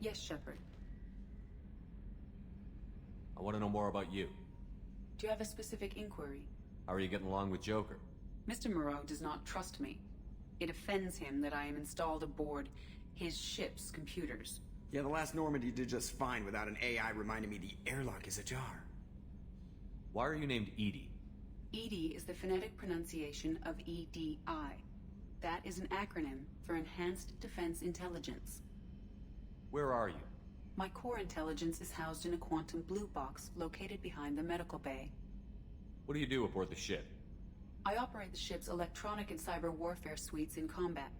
Yes, Shepard. I want to know more about you. Do you have a specific inquiry? How are you getting along with Joker? Mr. Moreau does not trust me. It offends him that I am installed aboard his ship's computers. Yeah, the last Normandy did just fine without an AI reminding me the airlock is ajar. Why are you named EDI? EDI is the phonetic pronunciation of EDI. That is an acronym for Enhanced Defense Intelligence. Where are you? My core intelligence is housed in a quantum blue box located behind the medical bay. What do you do aboard the ship? I operate the ship's electronic and cyber warfare suites in combat.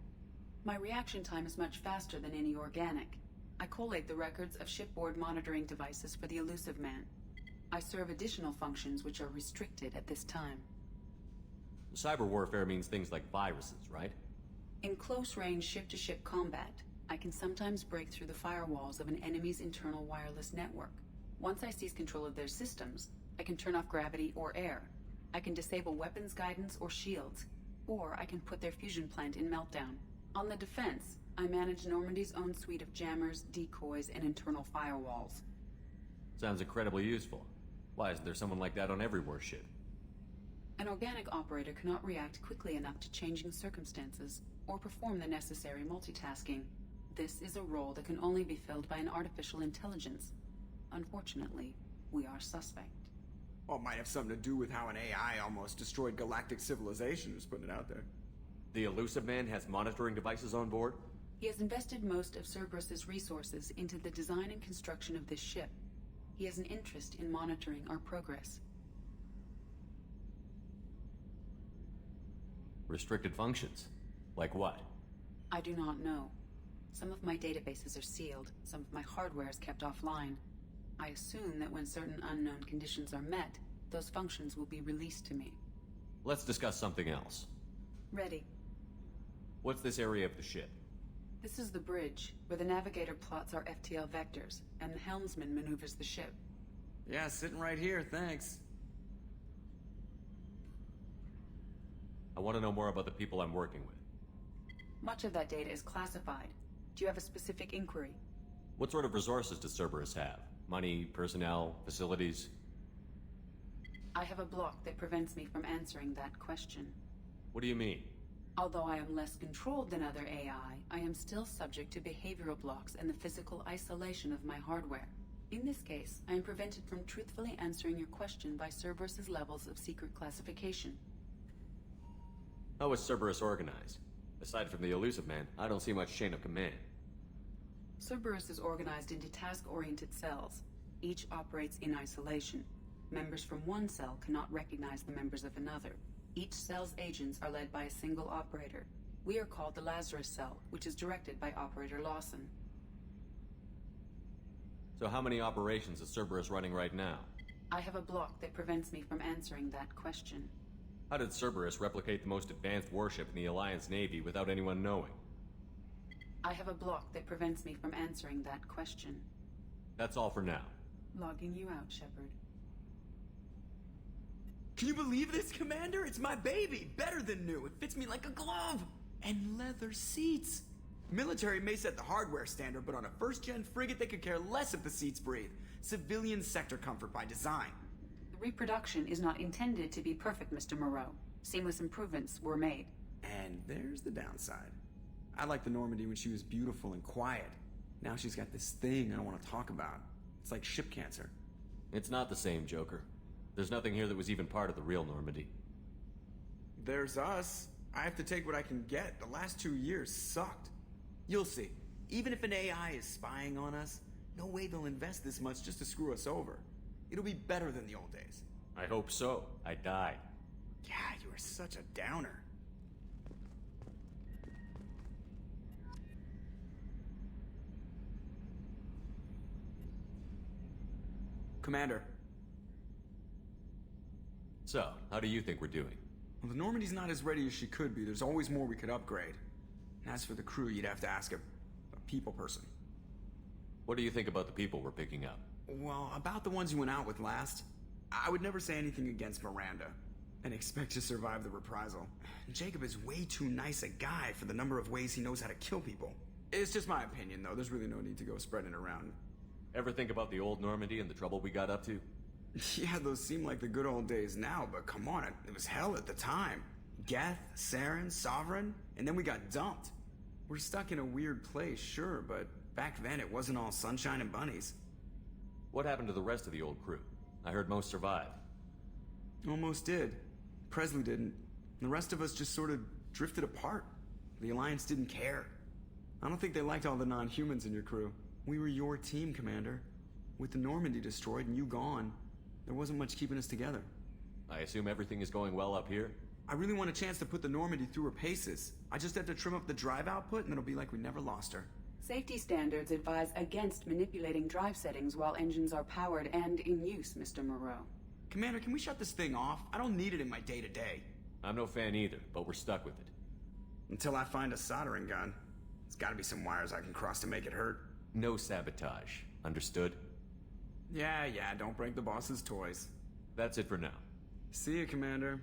My reaction time is much faster than any organic. I collate the records of shipboard monitoring devices for the Elusive Man. I serve additional functions which are restricted at this time. Cyber warfare means things like viruses, right? In close-range ship-to-ship combat, I can sometimes break through the firewalls of an enemy's internal wireless network. Once I seize control of their systems, I can turn off gravity or air. I can disable weapons guidance or shields, or I can put their fusion plant in meltdown. On the defense, I manage Normandy's own suite of jammers, decoys, and internal firewalls. Sounds incredibly useful. Why isn't there someone like that on every warship? An organic operator cannot react quickly enough to changing circumstances or perform the necessary multitasking. This is a role that can only be filled by an artificial intelligence. Unfortunately, we are suspect. Well, it might have something to do with how an AI almost destroyed galactic civilization, just putting it out there. The Elusive Man has monitoring devices on board? He has invested most of Cerberus's resources into the design and construction of this ship. He has an interest in monitoring our progress. Restricted functions? Like what? I do not know. Some of my databases are sealed, some of my hardware is kept offline. I assume that when certain unknown conditions are met, those functions will be released to me. Let's discuss something else. Ready. What's this area of the ship? This is the bridge, where the navigator plots our FTL vectors, and the helmsman maneuvers the ship. Yeah, sitting right here, thanks. I want to know more about the people I'm working with. Much of that data is classified. Do you have a specific inquiry? What sort of resources does Cerberus have? Money, personnel, facilities? I have a block that prevents me from answering that question. What do you mean? Although I am less controlled than other AI, I am still subject to behavioral blocks and the physical isolation of my hardware. In this case, I am prevented from truthfully answering your question by Cerberus's levels of secret classification. How is Cerberus organized? Aside from the Elusive Man, I don't see much chain of command. Cerberus is organized into task-oriented cells. Each operates in isolation. Members from one cell cannot recognize the members of another. Each cell's agents are led by a single operator. We are called the Lazarus Cell, which is directed by Operator Lawson. So how many operations is Cerberus running right now? I have a block that prevents me from answering that question. How did Cerberus replicate the most advanced warship in the Alliance Navy without anyone knowing? I have a block that prevents me from answering that question. That's all for now. Logging you out, Shepard. Can you believe this, Commander? It's my baby! Better than new. It fits me like a glove! And leather seats! Military may set the hardware standard, but on a first-gen frigate they could care less if the seats breathe. Civilian sector comfort by design. The reproduction is not intended to be perfect, Mr. Moreau. Seamless improvements were made. And there's the downside. I liked the Normandy when she was beautiful and quiet. Now she's got this thing I don't want to talk about. It's like ship cancer. It's not the same, Joker. There's nothing here that was even part of the real Normandy. There's us. I have to take what I can get. The last 2 years sucked. You'll see. Even if an AI is spying on us, no way they'll invest this much just to screw us over. It'll be better than the old days. I hope so. I died. Yeah, you are such a downer. Commander. So, how do you think we're doing? Well, the Normandy's not as ready as she could be. There's always more we could upgrade. And as for the crew, you'd have to ask a people person. What do you think about the people we're picking up? Well, about the ones you went out with last, I would never say anything against Miranda and expect to survive the reprisal. Jacob is way too nice a guy for the number of ways he knows how to kill people. It's just my opinion, though. There's really no need to go spreading it around. Ever think about the old Normandy and the trouble we got up to? Yeah, those seem like the good old days now, but come on, it was hell at the time. Geth, Saren, Sovereign, and then we got dumped. We're stuck in a weird place, sure, but back then it wasn't all sunshine and bunnies. What happened to the rest of the old crew? I heard most survived. Almost did. Presley didn't. The rest of us just sort of drifted apart. The Alliance didn't care. I don't think they liked all the non-humans in your crew. We were your team, Commander. With the Normandy destroyed and you gone, there wasn't much keeping us together. I assume everything is going well up here? I really want a chance to put the Normandy through her paces. I just have to trim up the drive output and it'll be like we never lost her. Safety standards advise against manipulating drive settings while engines are powered and in use, Mr. Moreau. Commander, can we shut this thing off? I don't need it in my day-to-day. I'm no fan either, but we're stuck with it. Until I find a soldering gun. There's gotta be some wires I can cross to make it hurt. No sabotage. Understood? Yeah, don't break the boss's toys. That's it for now. See you, Commander.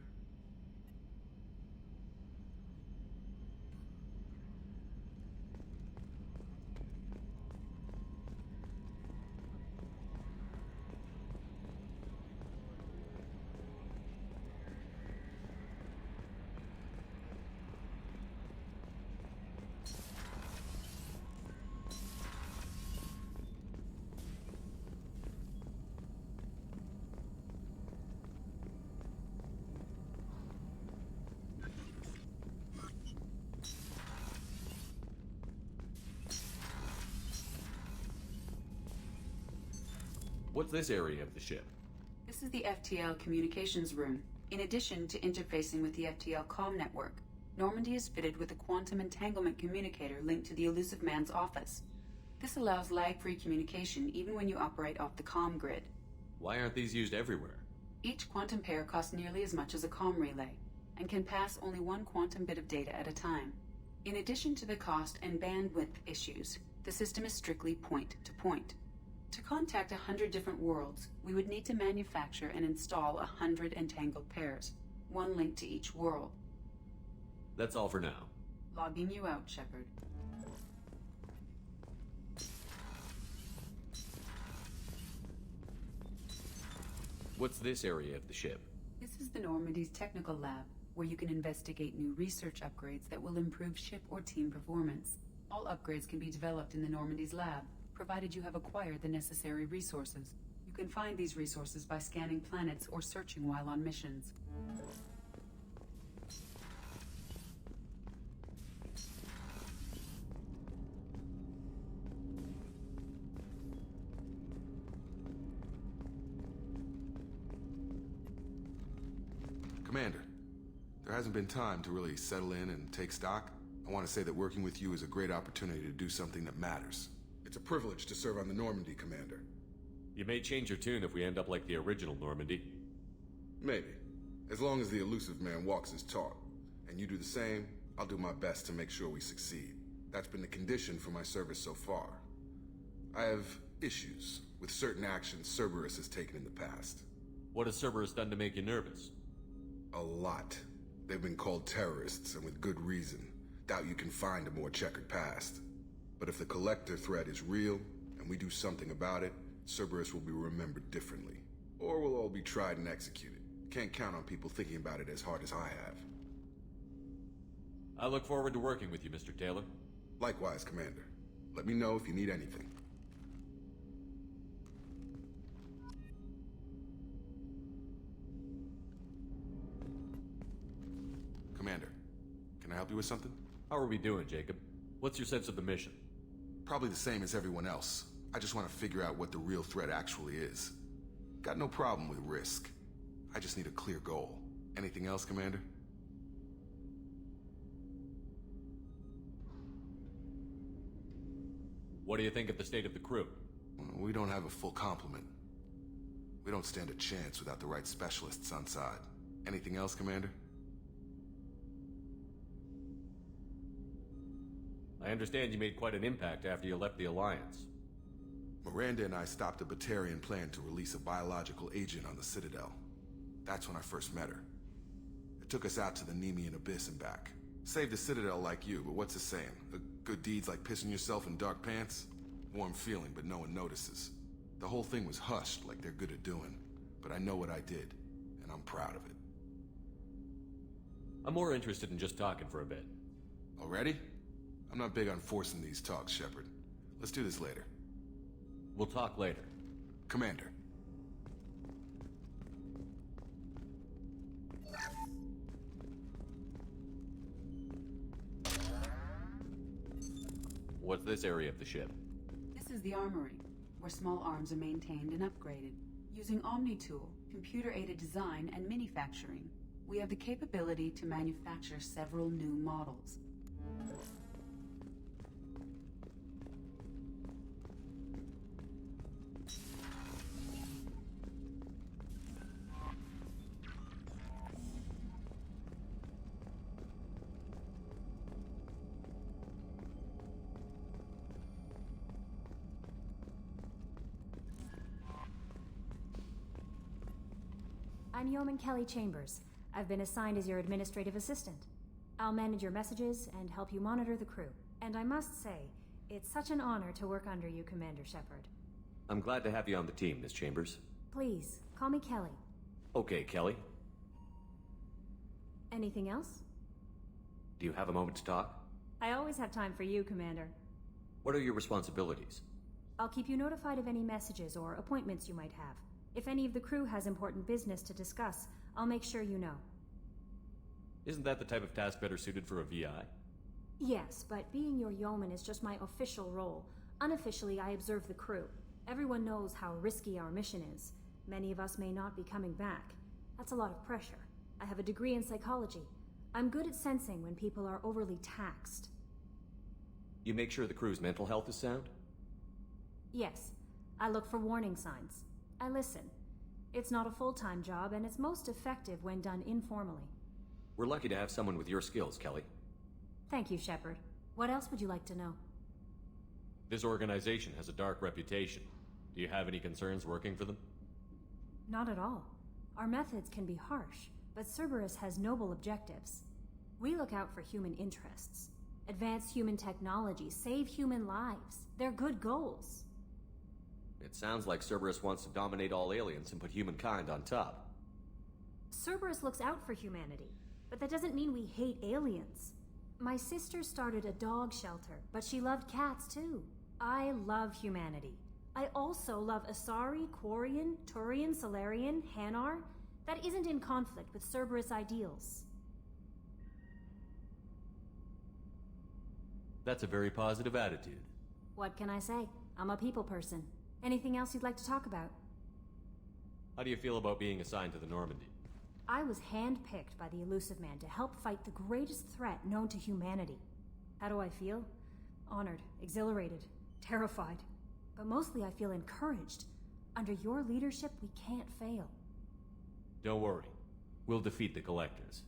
What's this area of the ship? This is the FTL communications room. In addition to interfacing with the FTL comm network, Normandy is fitted with a quantum entanglement communicator linked to the Elusive Man's office. This allows lag-free communication even when you operate off the comm grid. Why aren't these used everywhere? Each quantum pair costs nearly as much as a comm relay, and can pass only one quantum bit of data at a time. In addition to the cost and bandwidth issues, the system is strictly point-to-point. To contact 100 different worlds, we would need to manufacture and install 100 entangled pairs, one link to each world. That's all for now. Logging you out, Shepard. What's this area of the ship? This is the Normandy's technical lab, where you can investigate new research upgrades that will improve ship or team performance. All upgrades can be developed in the Normandy's lab, provided you have acquired the necessary resources. You can find these resources by scanning planets or searching while on missions. Commander, there hasn't been time to really settle in and take stock. I want to say that working with you is a great opportunity to do something that matters. It's a privilege to serve on the Normandy, Commander. You may change your tune if we end up like the original Normandy. Maybe. As long as the Elusive Man walks his talk. And you do the same, I'll do my best to make sure we succeed. That's been the condition for my service so far. I have issues with certain actions Cerberus has taken in the past. What has Cerberus done to make you nervous? A lot. They've been called terrorists, and with good reason. Doubt you can find a more checkered past. But if the Collector threat is real, and we do something about it, Cerberus will be remembered differently. Or we'll all be tried and executed. Can't count on people thinking about it as hard as I have. I look forward to working with you, Mr. Taylor. Likewise, Commander. Let me know if you need anything. Commander, can I help you with something? How are we doing, Jacob? What's your sense of the mission? Probably the same as everyone else. I just want to figure out what the real threat actually is. Got no problem with risk. I just need a clear goal. Anything else, Commander? What do you think of the state of the crew? We don't have a full complement. We don't stand a chance without the right specialists on side. Anything else, Commander? I understand you made quite an impact after you left the Alliance. Miranda and I stopped a Batarian plan to release a biological agent on the Citadel. That's when I first met her. It took us out to the Nemean Abyss and back. Saved the Citadel like you, but what's the saying? A Good deeds like pissing yourself in dark pants? Warm feeling, but no one notices. The whole thing was hushed like they're good at doing. But I know what I did, and I'm proud of it. I'm more interested in just talking for a bit. Already? I'm not big on forcing these talks, Shepard. Let's do this later. We'll talk later. Commander. What's this area of the ship? This is the armory, where small arms are maintained and upgraded. Using Omni-Tool, computer-aided design, and manufacturing, we have the capability to manufacture several new models. I'm Yeoman Kelly Chambers. I've been assigned as your administrative assistant. I'll manage your messages and help you monitor the crew. And I must say, it's such an honor to work under you, Commander Shepard. I'm glad to have you on the team, Miss Chambers. Please, call me Kelly. Okay, Kelly. Anything else? Do you have a moment to talk? I always have time for you, Commander. What are your responsibilities? I'll keep you notified of any messages or appointments you might have. If any of the crew has important business to discuss, I'll make sure you know. Isn't that the type of task better suited for a VI? Yes, but being your yeoman is just my official role. Unofficially, I observe the crew. Everyone knows how risky our mission is. Many of us may not be coming back. That's a lot of pressure. I have a degree in psychology. I'm good at sensing when people are overly taxed. You make sure the crew's mental health is sound? Yes, I look for warning signs. I listen. It's not a full-time job, and it's most effective when done informally. We're lucky to have someone with your skills, Kelly. Thank you, Shepard. What else would you like to know? This organization has a dark reputation. Do you have any concerns working for them? Not at all. Our methods can be harsh, but Cerberus has noble objectives. We look out for human interests. Advance human technology, save human lives. They're good goals. It sounds like Cerberus wants to dominate all aliens and put humankind on top. Cerberus looks out for humanity, but that doesn't mean we hate aliens. My sister started a dog shelter, but she loved cats too. I love humanity. I also love Asari, Quarian, Turian, Salarian, Hanar. That isn't in conflict with Cerberus ideals. That's a very positive attitude. What can I say? I'm a people person. Anything else you'd like to talk about? How do you feel about being assigned to the Normandy? I was handpicked by the Elusive Man to help fight the greatest threat known to humanity. How do I feel? Honored, exhilarated, terrified. But mostly I feel encouraged. Under your leadership, we can't fail. Don't worry. We'll defeat the Collectors.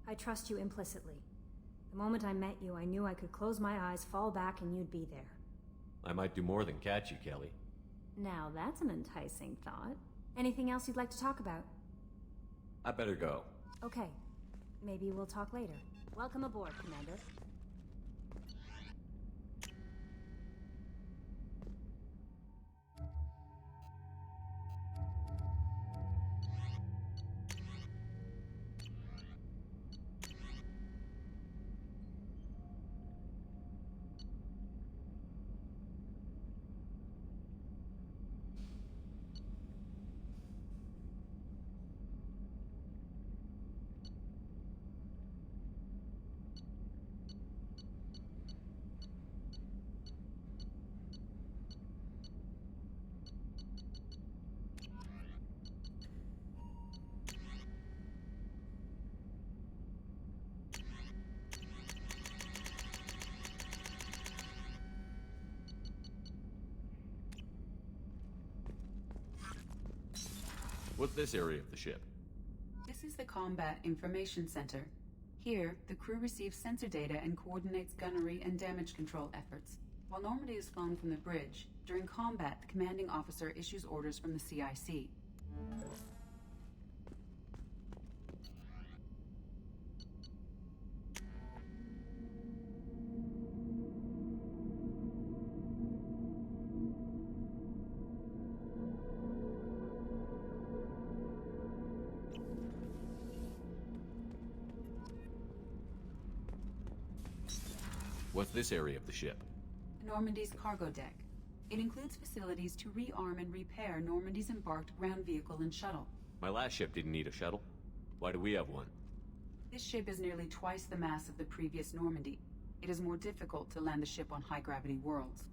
I trust you implicitly. The moment I met you, I knew I could close my eyes, fall back, and you'd be there. I might do more than catch you, Kelly. Now that's an enticing thought. Anything else you'd like to talk about? I better go. Okay. Maybe we'll talk later. Welcome aboard, Commander. What's this area of the ship? This is the Combat Information Center. Here, the crew receives sensor data and coordinates gunnery and damage control efforts. While Normandy is flown from the bridge, during combat, the commanding officer issues orders from the CIC. What's this area of the ship? Normandy's cargo deck. It includes facilities to rearm and repair Normandy's embarked ground vehicle and shuttle. My last ship didn't need a shuttle. Why do we have one? This ship is nearly twice the mass of the previous Normandy. It is more difficult to land the ship on high-gravity worlds.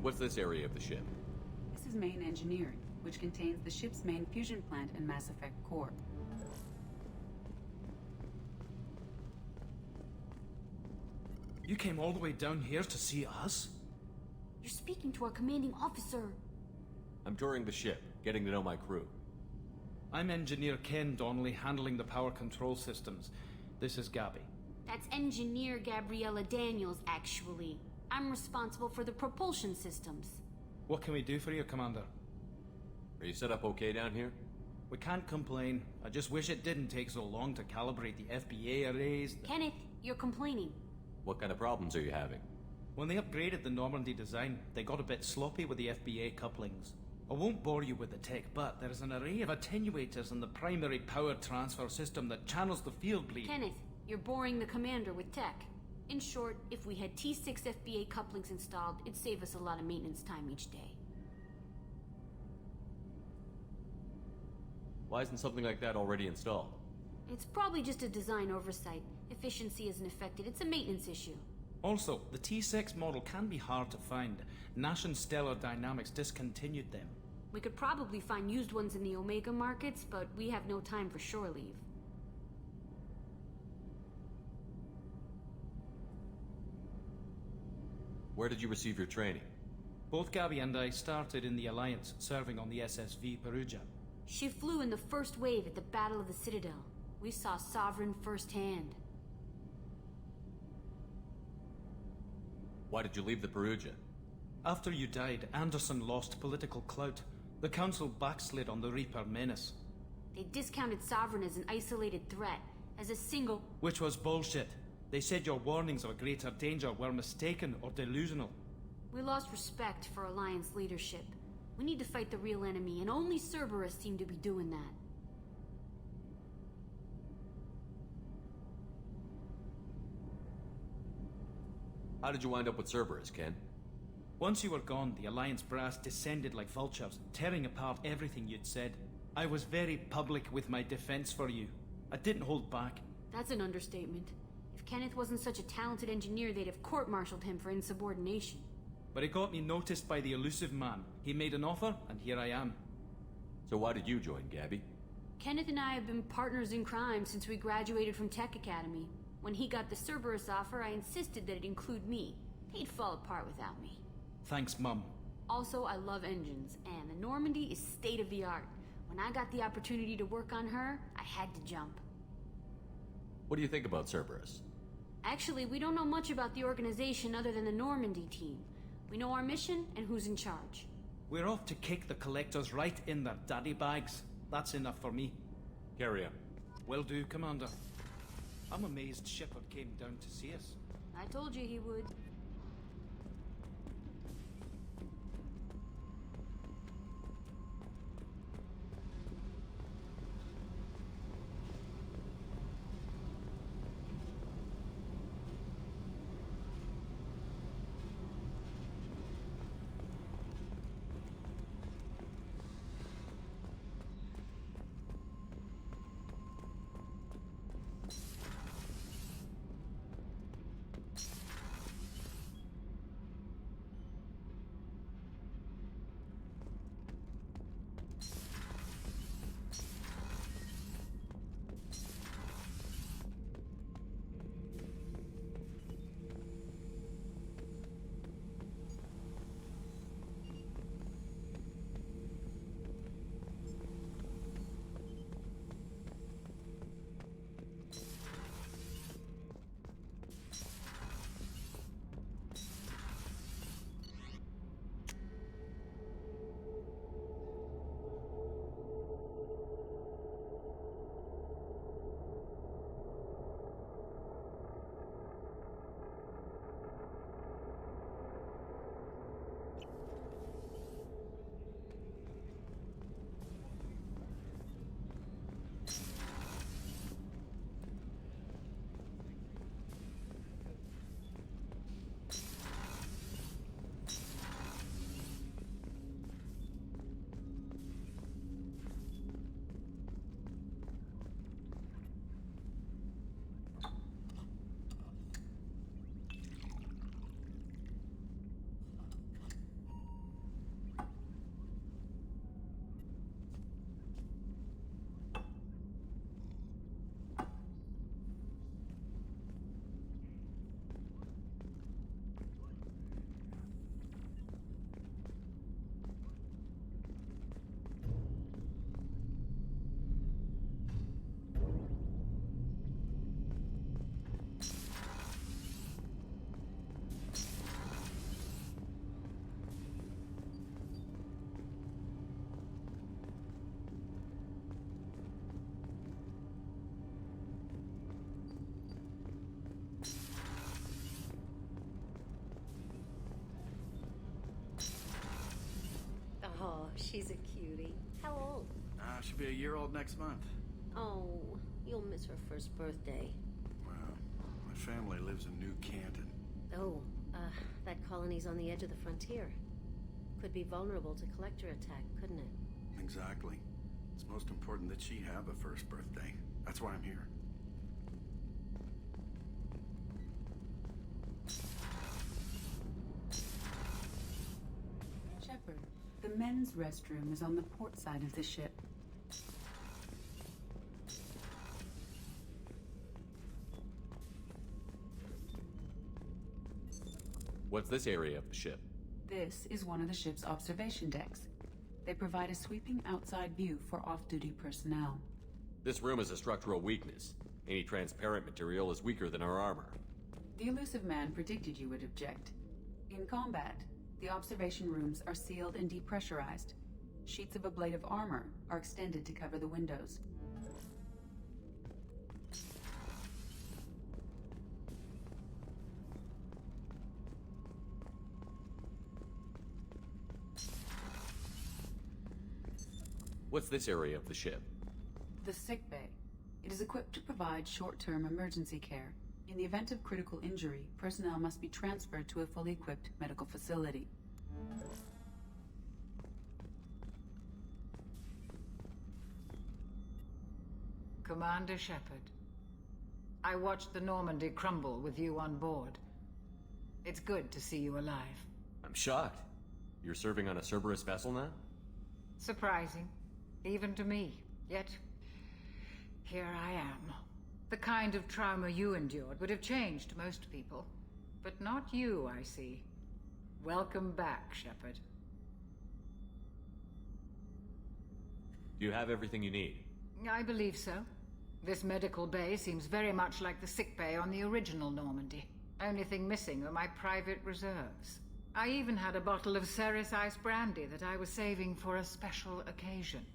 What's this area of the ship? This is main engineering, which contains the ship's main fusion plant and Mass Effect core. You came all the way down here to see us? You're speaking to our commanding officer. I'm touring the ship, getting to know my crew. I'm Engineer Ken Donnelly, handling the power control systems. This is Gabby. That's Engineer Gabriella Daniels, actually. I'm responsible for the propulsion systems. What can we do for you, Commander? Are you set up okay down here? We can't complain. I just wish it didn't take so long to calibrate the FBA arrays. Kenneth, you're complaining. What kind of problems are you having? When they upgraded the Normandy design, they got a bit sloppy with the FBA couplings. I won't bore you with the tech, but there is an array of attenuators in the primary power transfer system that channels the field bleed. Kenneth, you're boring the commander with tech. In short, if we had T6 FBA couplings installed, it'd save us a lot of maintenance time each day. Why isn't something like that already installed? It's probably just a design oversight. Efficiency isn't affected. It's a maintenance issue. Also, the T6 model can be hard to find. Nash and Stellar Dynamics discontinued them. We could probably find used ones in the Omega markets, but we have no time for shore leave. Where did you receive your training? Both Gabby and I started in the Alliance, serving on the SSV Perugia. She flew in the first wave at the Battle of the Citadel. We saw Sovereign firsthand. Why did you leave the Perugia? After you died, Anderson lost political clout. The Council backslid on the Reaper menace. They discounted Sovereign as an isolated threat, as a single... Which was bullshit. They said your warnings of a greater danger were mistaken or delusional. We lost respect for Alliance leadership. We need to fight the real enemy, and only Cerberus seemed to be doing that. How did you wind up with Cerberus, Ken? Once you were gone, the Alliance brass descended like vultures, tearing apart everything you'd said. I was very public with my defense for you. I didn't hold back. That's an understatement. If Kenneth wasn't such a talented engineer, they'd have court-martialed him for insubordination. But it got me noticed by the elusive man. He made an offer, and here I am. So why did you join, Gabby? Kenneth and I have been partners in crime since we graduated from Tech Academy. When he got the Cerberus offer, I insisted that it include me. He'd fall apart without me. Thanks, Mum. Also, I love engines, and the Normandy is state-of-the-art. When I got the opportunity to work on her, I had to jump. What do you think about Cerberus? Actually, we don't know much about the organization other than the Normandy team. We know our mission and who's in charge. We're off to kick the Collectors right in their daddy bags. That's enough for me. Carry on. Will do, Commander. I'm amazed Shepard came down to see us. I told you he would. She's a cutie. How old? She'll be a year old next month. Oh, you'll miss her first birthday. Wow. My family lives in New Canton. Oh, that colony's on the edge of the frontier. Could be vulnerable to collector attack, couldn't it? Exactly. It's most important that she have a first birthday. That's why I'm here. Shepard, the men's restroom is on the port side of the ship. What's this area of the ship? This is one of the ship's observation decks. They provide a sweeping outside view for off-duty personnel. This room is a structural weakness. Any transparent material is weaker than our armor. The Illusive Man predicted you would object. In combat, the observation rooms are sealed and depressurized. Sheets of ablative armor are extended to cover the windows. What's this area of the ship? The sick bay. It is equipped to provide short-term emergency care. In the event of critical injury, personnel must be transferred to a fully equipped medical facility. Commander Shepard, I watched the Normandy crumble with you on board. It's good to see you alive. I'm shocked. You're serving on a Cerberus vessel now? Surprising, even to me. Yet, here I am. The kind of trauma you endured would have changed most people. But not you, I see. Welcome back, Shepard. Do you have everything you need? I believe so. This medical bay seems very much like the sick bay on the original Normandy. Only thing missing are my private reserves. I even had a bottle of Ceres Ice brandy that I was saving for a special occasion.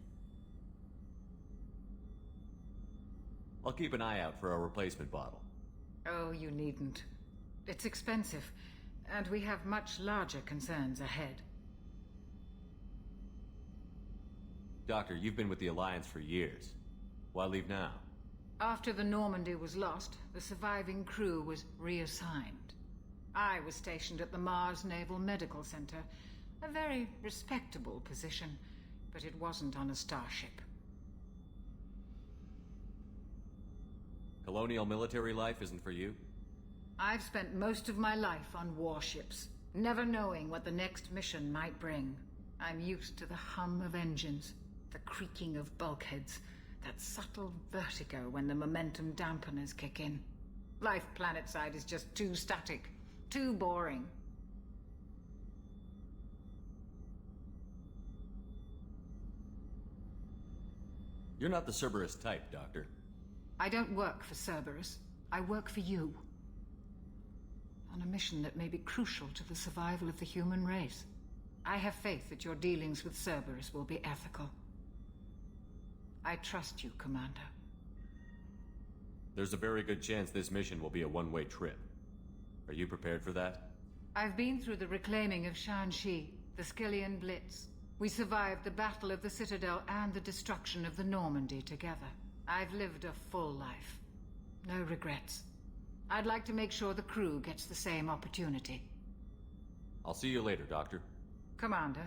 I'll keep an eye out for a replacement bottle. Oh, you needn't. It's expensive, and we have much larger concerns ahead. Doctor, you've been with the Alliance for years. Why leave now? After the Normandy was lost, the surviving crew was reassigned. I was stationed at the Mars Naval Medical Center, a very respectable position, but it wasn't on a starship. Colonial military life isn't for you? I've spent most of my life on warships, never knowing what the next mission might bring. I'm used to the hum of engines, the creaking of bulkheads, that subtle vertigo when the momentum dampeners kick in. Life planetside is just too static, too boring. You're not the Cerberus type, Doctor. I don't work for Cerberus. I work for you. On a mission that may be crucial to the survival of the human race. I have faith that your dealings with Cerberus will be ethical. I trust you, Commander. There's a very good chance this mission will be a one-way trip. Are you prepared for that? I've been through the reclaiming of Shanxi, the Skillian Blitz. We survived the Battle of the Citadel and the destruction of the Normandy together. I've lived a full life. No regrets. I'd like to make sure the crew gets the same opportunity. I'll see you later, Doctor. Commander.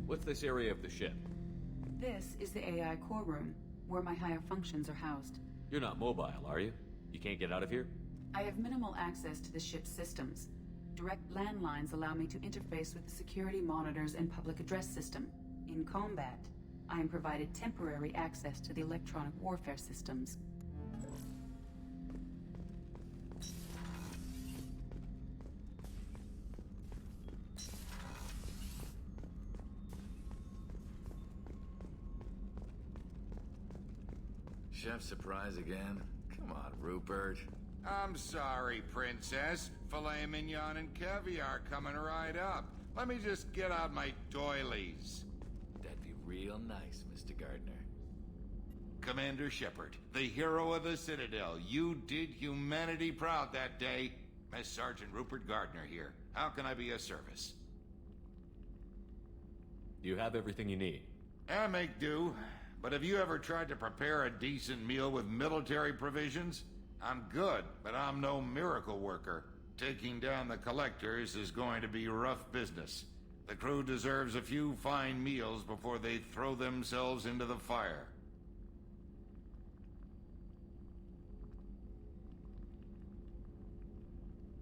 What's this area of the ship? This is the AI core room, where my higher functions are housed. You're not mobile, are you? You can't get out of here? I have minimal access to the ship's systems. Direct landlines allow me to interface with the security monitors and public address system. In combat, I am provided temporary access to the electronic warfare systems. Chef surprise again? Come on, Rupert. I'm sorry, Princess. Filet mignon and caviar coming right up. Let me just get out my doilies. That'd be real nice, Mr. Gardner. Commander Shepard, the hero of the Citadel. You did humanity proud that day. Mess Sergeant Rupert Gardner here. How can I be of service? Do you have everything you need? I make do. But have you ever tried to prepare a decent meal with military provisions? I'm good, but I'm no miracle worker. Taking down the collectors is going to be rough business. The crew deserves a few fine meals before they throw themselves into the fire.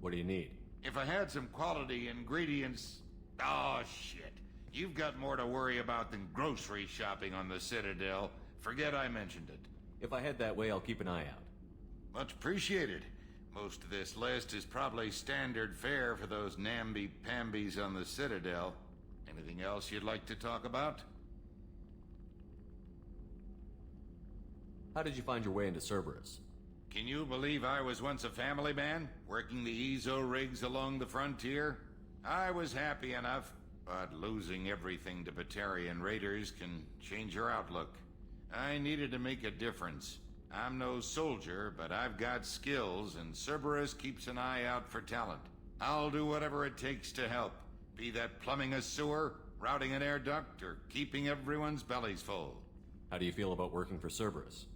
What do you need? If I had some quality ingredients... Oh, shit. You've got more to worry about than grocery shopping on the Citadel. Forget I mentioned it. If I head that way, I'll keep an eye out. Much appreciated. Most of this list is probably standard fare for those namby-pambies on the Citadel. Anything else you'd like to talk about? How did you find your way into Cerberus? Can you believe I was once a family man, working the EZO rigs along the frontier? I was happy enough, but losing everything to Batarian raiders can change your outlook. I needed to make a difference. I'm no soldier, but I've got skills, and Cerberus keeps an eye out for talent. I'll do whatever it takes to help, be that plumbing a sewer, routing an air duct, or keeping everyone's bellies full. How do you feel about working for Cerberus?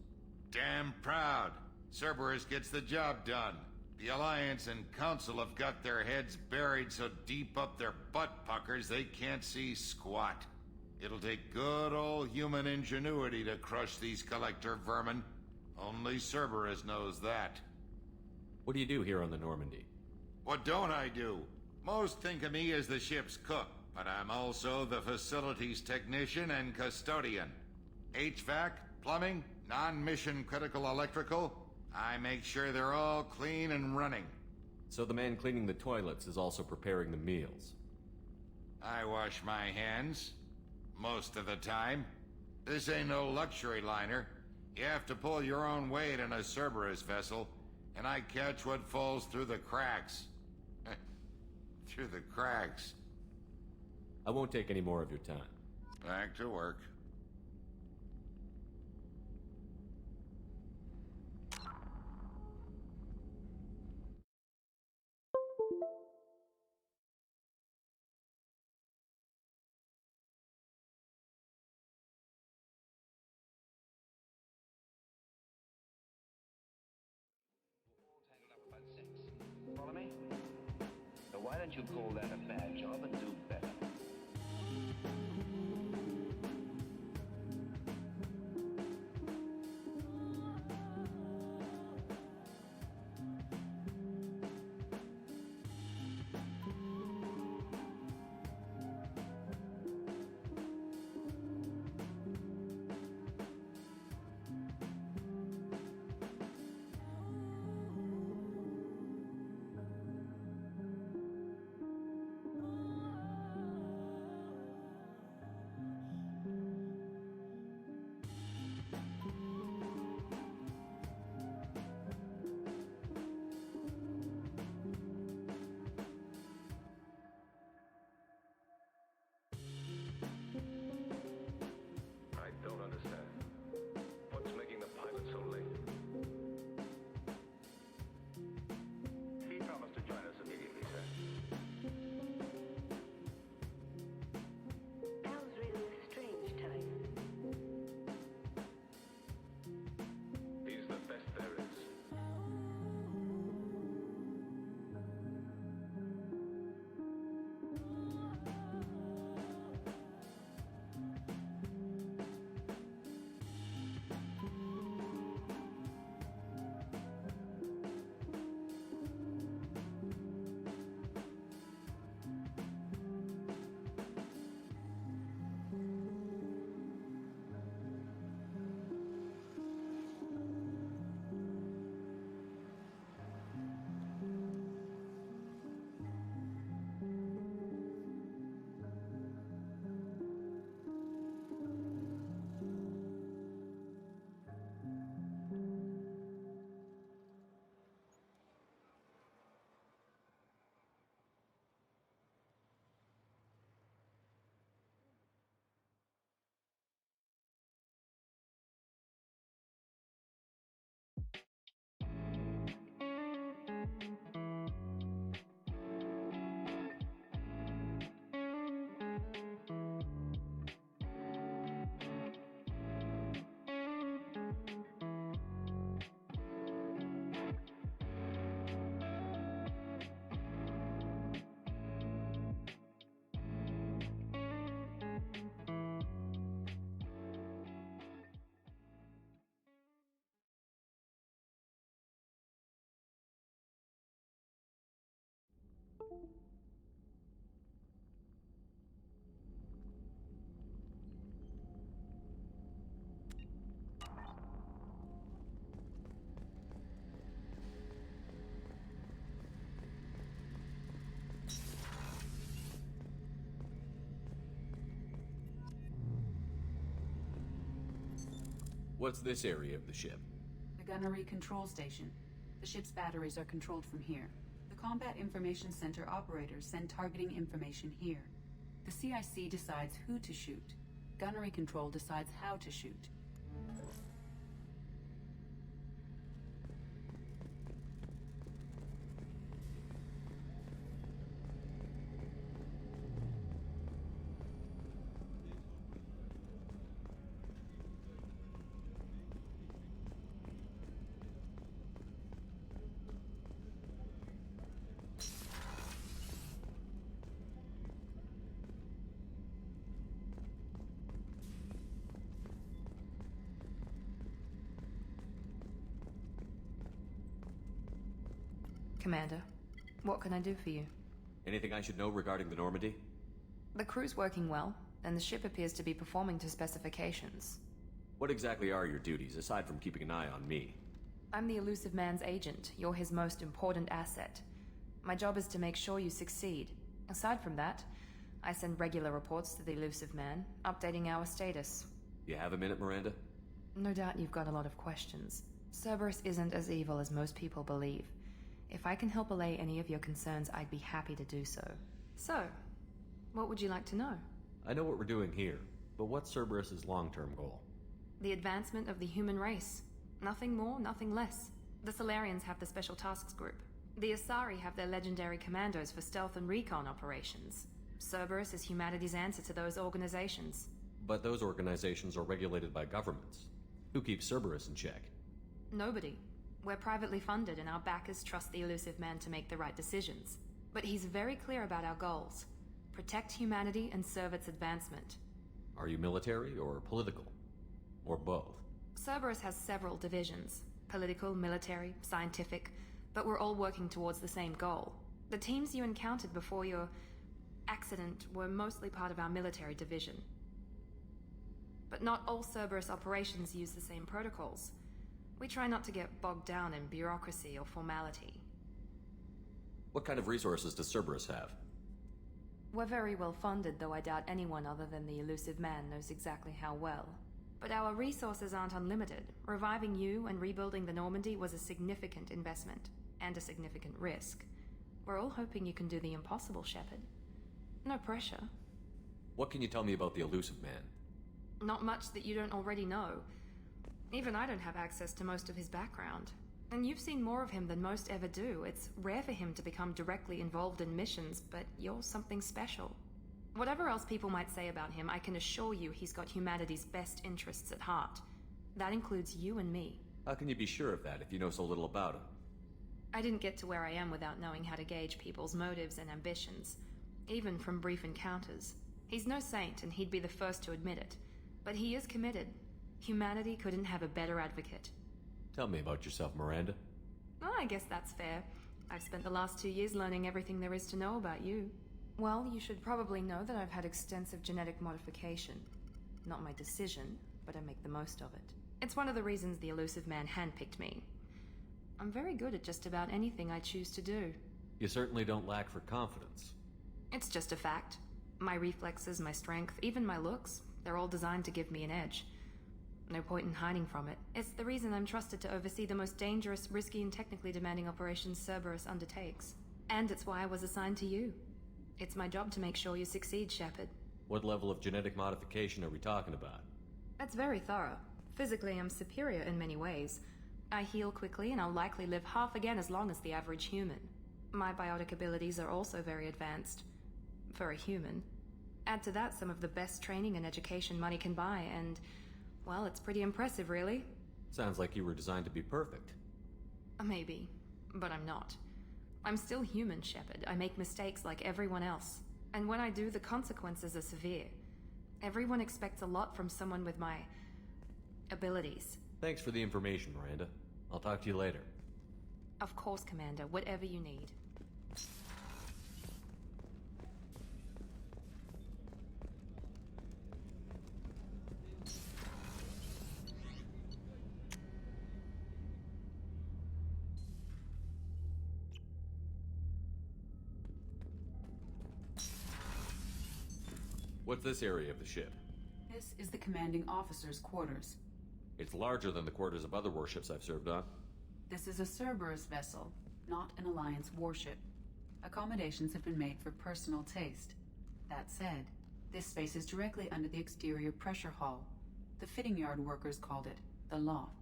Damn proud. Cerberus gets the job done. The Alliance and Council have got their heads buried so deep up their butt puckers they can't see squat. It'll take good old human ingenuity to crush these collector vermin. Only Cerberus knows that. What do you do here on the Normandy? What don't I do? Most think of me as the ship's cook, but I'm also the facilities technician and custodian. HVAC, plumbing, non-mission critical electrical. I make sure they're all clean and running. So the man cleaning the toilets is also preparing the meals. I wash my hands. Most of the time. This ain't no luxury liner. You have to pull your own weight in a Cerberus vessel, and I catch what falls through the cracks. Through the cracks. I won't take any more of your time. Back to work. Follow me? So why don't you call that a bad job and do better? What's this area of the ship? The gunnery control station. The ship's batteries are controlled from here. The Combat Information Center operators send targeting information here. The CIC decides who to shoot. Gunnery control decides how to shoot. Commander, what can I do for you? Anything I should know regarding the Normandy? The crew's working well, and the ship appears to be performing to specifications. What exactly are your duties, aside from keeping an eye on me? I'm the Elusive Man's agent. You're his most important asset. My job is to make sure you succeed. Aside from that, I send regular reports to the Elusive Man, updating our status. You have a minute, Miranda? No doubt you've got a lot of questions. Cerberus isn't as evil as most people believe. If I can help allay any of your concerns, I'd be happy to do so. So, what would you like to know? I know what we're doing here, but what's Cerberus's long-term goal? The advancement of the human race. Nothing more, nothing less. The Solarians have the Special Tasks Group. The Asari have their legendary commandos for stealth and recon operations. Cerberus is humanity's answer to those organizations. But those organizations are regulated by governments. Who keeps Cerberus in check? Nobody. We're privately funded and our backers trust the Elusive Man to make the right decisions. But he's very clear about our goals. Protect humanity and serve its advancement. Are you military or political? Or both? Cerberus has several divisions. Political, military, scientific, but we're all working towards the same goal. The teams you encountered before your accident were mostly part of our military division. But not all Cerberus operations use the same protocols. We try not to get bogged down in bureaucracy or formality. What kind of resources does Cerberus have? We're very well funded, though I doubt anyone other than the Elusive Man knows exactly how well. But our resources aren't unlimited. Reviving you and rebuilding the Normandy was a significant investment, and a significant risk. We're all hoping you can do the impossible, Shepard. No pressure. What can you tell me about the Elusive Man? Not much that you don't already know. Even I don't have access to most of his background. And you've seen more of him than most ever do. It's rare for him to become directly involved in missions, but you're something special. Whatever else people might say about him, I can assure you he's got humanity's best interests at heart. That includes you and me. How can you be sure of that if you know so little about him? I didn't get to where I am without knowing how to gauge people's motives and ambitions, even from brief encounters. He's no saint, and he'd be the first to admit it. But he is committed. Humanity couldn't have a better advocate. Tell me about yourself, Miranda. Oh, I guess that's fair. I've spent the last 2 years learning everything there is to know about you. Well, you should probably know that I've had extensive genetic modification. Not my decision, but I make the most of it. It's one of the reasons the Elusive Man handpicked me. I'm very good at just about anything I choose to do. You certainly don't lack for confidence. It's just a fact. My reflexes, my strength, even my looks, they're all designed to give me an edge. No point in hiding from it. It's the reason I'm trusted to oversee the most dangerous, risky, and technically demanding operations Cerberus undertakes. And it's why I was assigned to you. It's my job to make sure you succeed, Shepard. What level of genetic modification are we talking about? That's very thorough. Physically, I'm superior in many ways. I heal quickly, and I'll likely live half again as long as the average human. My biotic abilities are also very advanced. For a human. Add to that some of the best training and education money can buy, and... well, it's pretty impressive, really. Sounds like you were designed to be perfect. Maybe, but I'm not. I'm still human, Shepard. I make mistakes like everyone else. And when I do, the consequences are severe. Everyone expects a lot from someone with my... abilities. Thanks for the information, Miranda. I'll talk to you later. Of course, Commander. Whatever you need. What's this area of the ship? This is the commanding officer's quarters. It's larger than the quarters of other warships I've served on. This is a Cerberus vessel, not an Alliance warship. Accommodations have been made for personal taste. That said, this space is directly under the exterior pressure hull. The fitting yard workers called it the loft.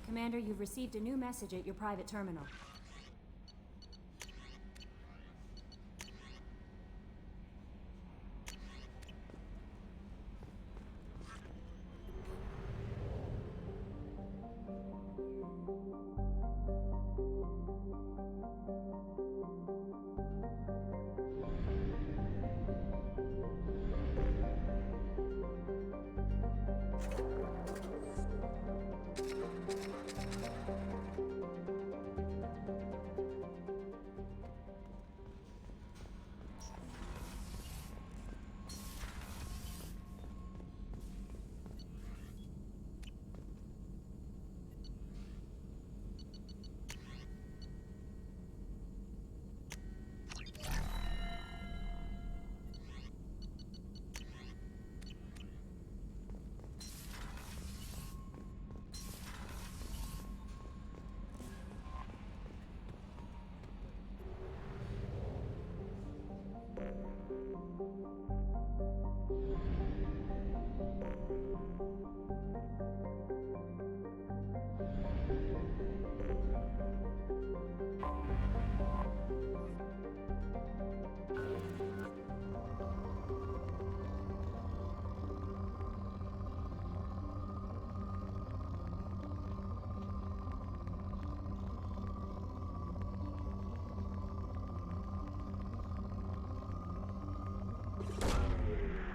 Commander, you've received a new message at your private terminal.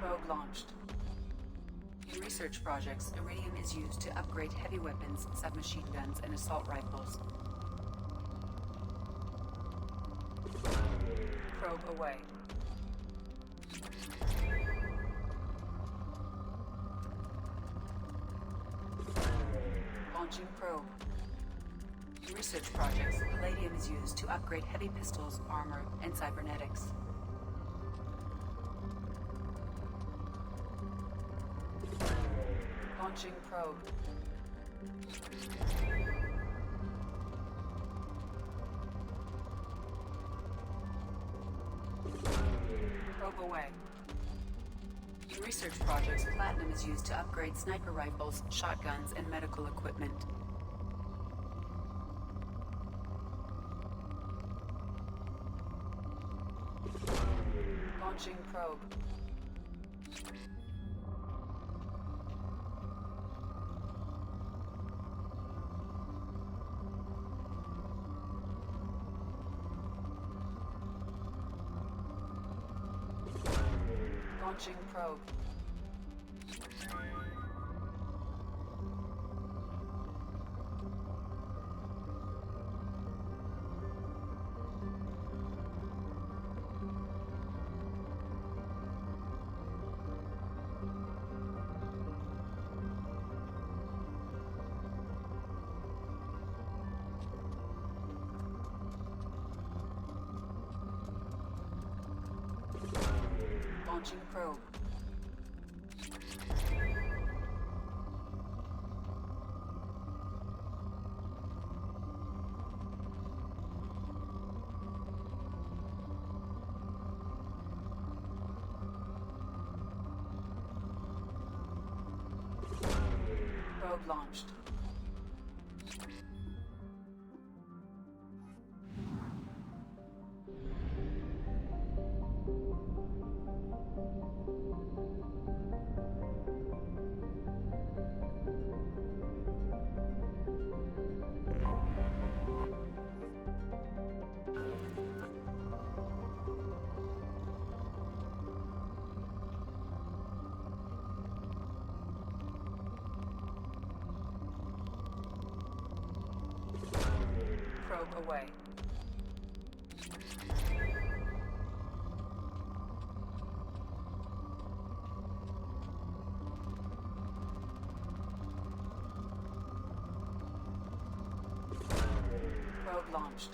Probe launched. In research projects, iridium is used to upgrade heavy weapons, submachine guns, and assault rifles. Probe away. Launching probe. In research projects, palladium is used to upgrade heavy pistols, armor, and cybernetics. Launching probe. Probe away. In research projects, platinum is used to upgrade sniper rifles, shotguns, and medical equipment. Launching probe. Launching probe. Launching probe. Probe launched. Probe away. Probe launched.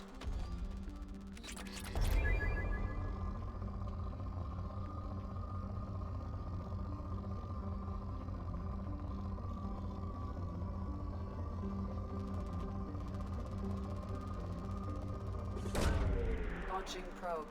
Launching probe.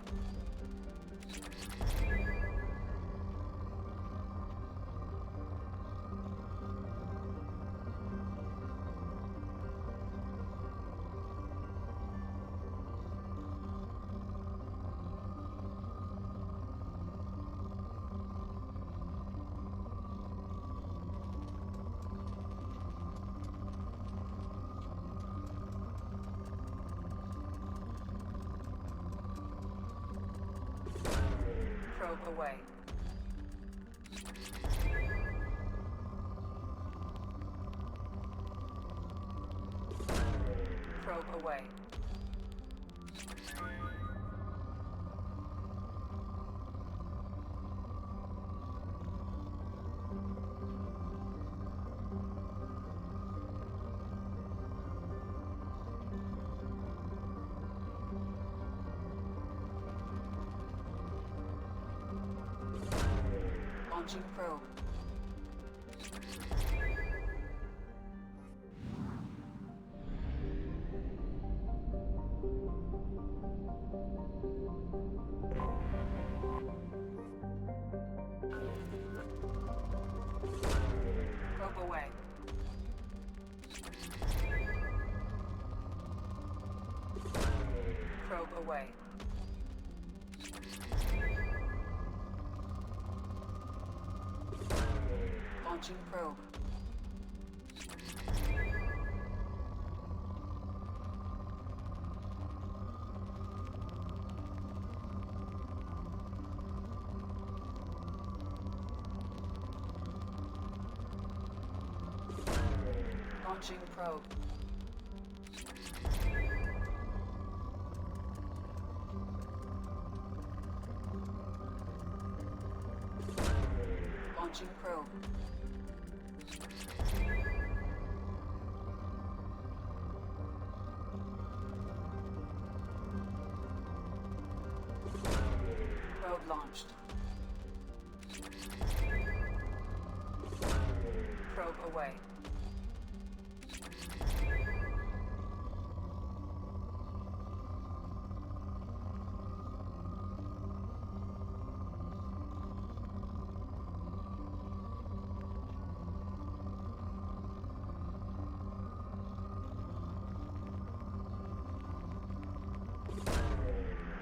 Probe away. Probe away. Launching probe. Probe away. Probe away. Launching probe. Launching probe. Launching probe. Probe launched. Probe away.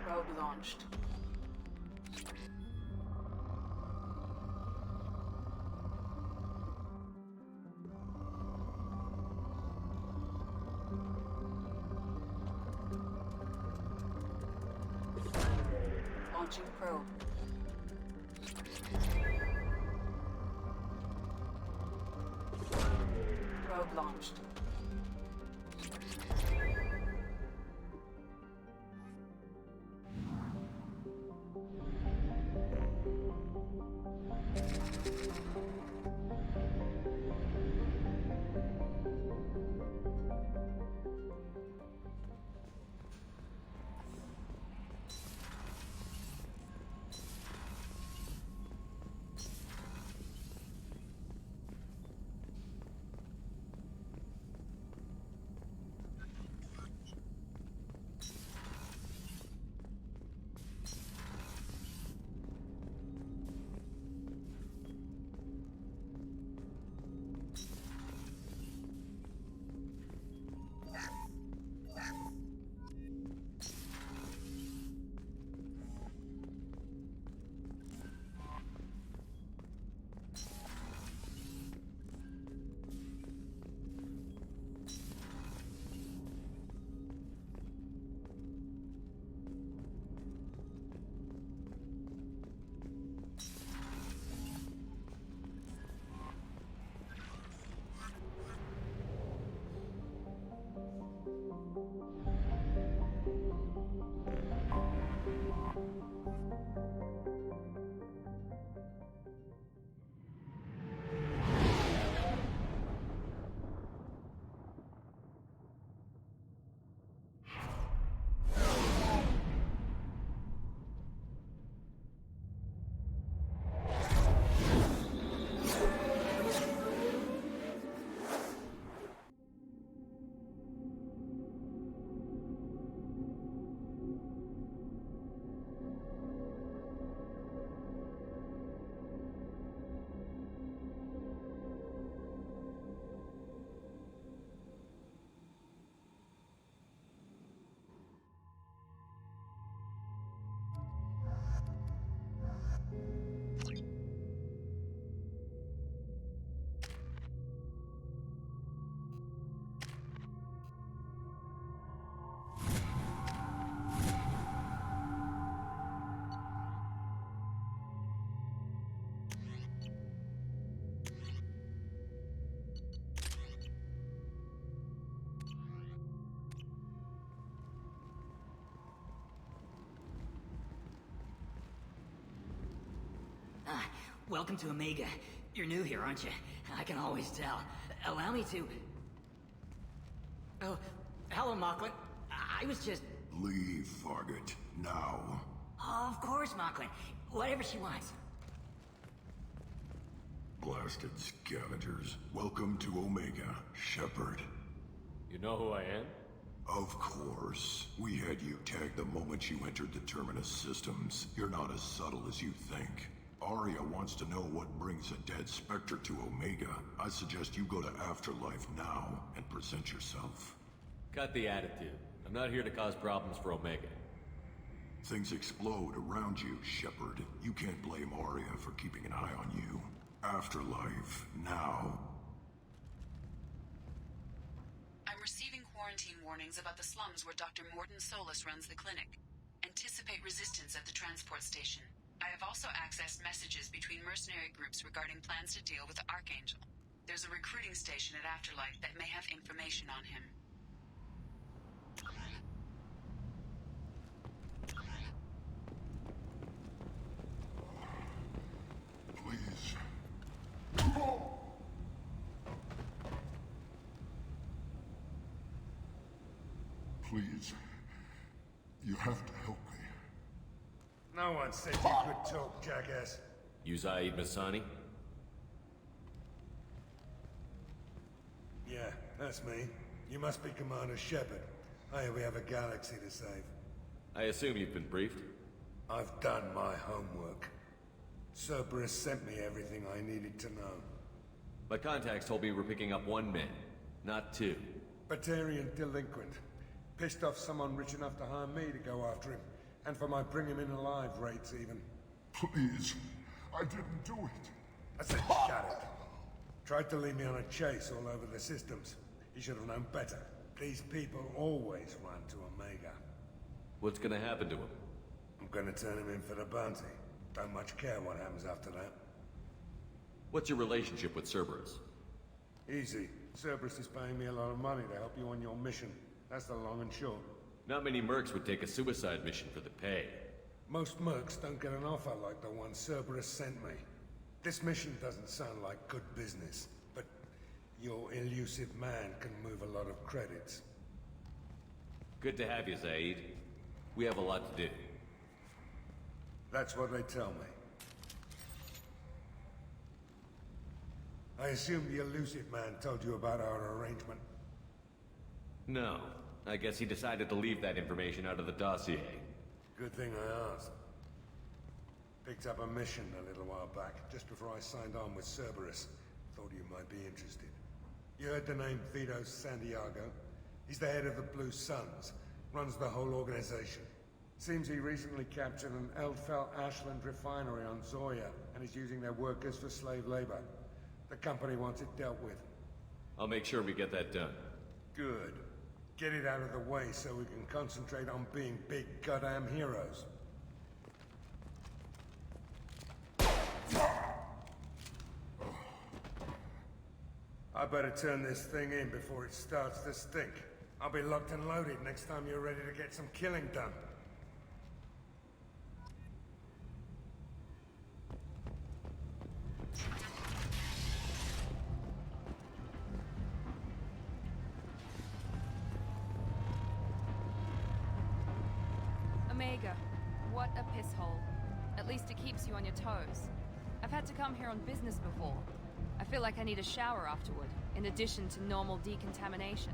Probe launched. Launching probe. Probe launched. Welcome to Omega. You're new here, aren't you? I can always tell. Allow me to... Oh, hello, Mocklin. I was just... Leave, Fargate. Now. Oh, of course, Mocklin. Whatever she wants. Blasted scavengers. Welcome to Omega, Shepard. You know who I am? Of course. We had you tagged the moment you entered the Terminus systems. You're not as subtle as you think. Arya wants to know what brings a dead Spectre to Omega. I suggest you go to Afterlife now and present yourself. Cut the attitude. I'm not here to cause problems for Omega. Things explode around you, Shepard. You can't blame Arya for keeping an eye on you. Afterlife, now. I'm receiving quarantine warnings about the slums where Dr. Mordin Solus runs the clinic. Anticipate resistance at the transport station. I have also accessed messages between mercenary groups regarding plans to deal with the Archangel. There's a recruiting station at Afterlife that may have information on him. Please. Please. You have to help me. No one said you could talk, jackass. You Zaid Masani? Yeah, that's me. You must be Commander Shepard. I hear we have a galaxy to save. I assume you've been briefed? I've done my homework. Cerberus sent me everything I needed to know. My contacts told me we're picking up 1 man, not 2. Batarian delinquent. Pissed off someone rich enough to hire me to go after him. And for my bring him in alive rates, even. Please. I didn't do it. I said shut it. Tried to lead me on a chase all over the systems. He should have known better. These people always run to Omega. What's gonna happen to him? I'm gonna turn him in for the bounty. Don't much care what happens after that. What's your relationship with Cerberus? Easy. Cerberus is paying me a lot of money to help you on your mission. That's the long and short. Not many mercs would take a suicide mission for the pay. Most mercs don't get an offer like the one Cerberus sent me. This mission doesn't sound like good business, but your elusive man can move a lot of credits. Good to have you, Zaid. We have a lot to do. That's what they tell me. I assume the elusive man told you about our arrangement. No. I guess he decided to leave that information out of the dossier. Good thing I asked. Picked up a mission a little while back, just before I signed on with Cerberus. Thought you might be interested. You heard the name Vito Santiago? He's the head of the Blue Suns, runs the whole organization. Seems he recently captured an Eldfell Ashland refinery on Zoya, and is using their workers for slave labor. The company wants it dealt with. I'll make sure we get that done. Good. Get it out of the way so we can concentrate on being big goddamn heroes. I better turn this thing in before it starts to stink. I'll be locked and loaded next time you're ready to get some killing done. Omega, what a piss hole. At least it keeps you on your toes. I've had to come here on business before. I feel like I need a shower afterward, in addition to normal decontamination.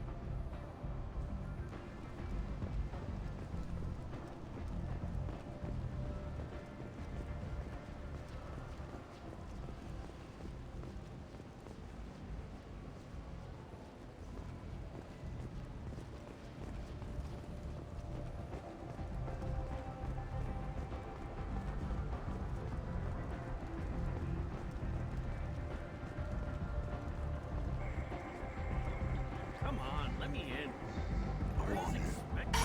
Come on, let me in. Arya's expecting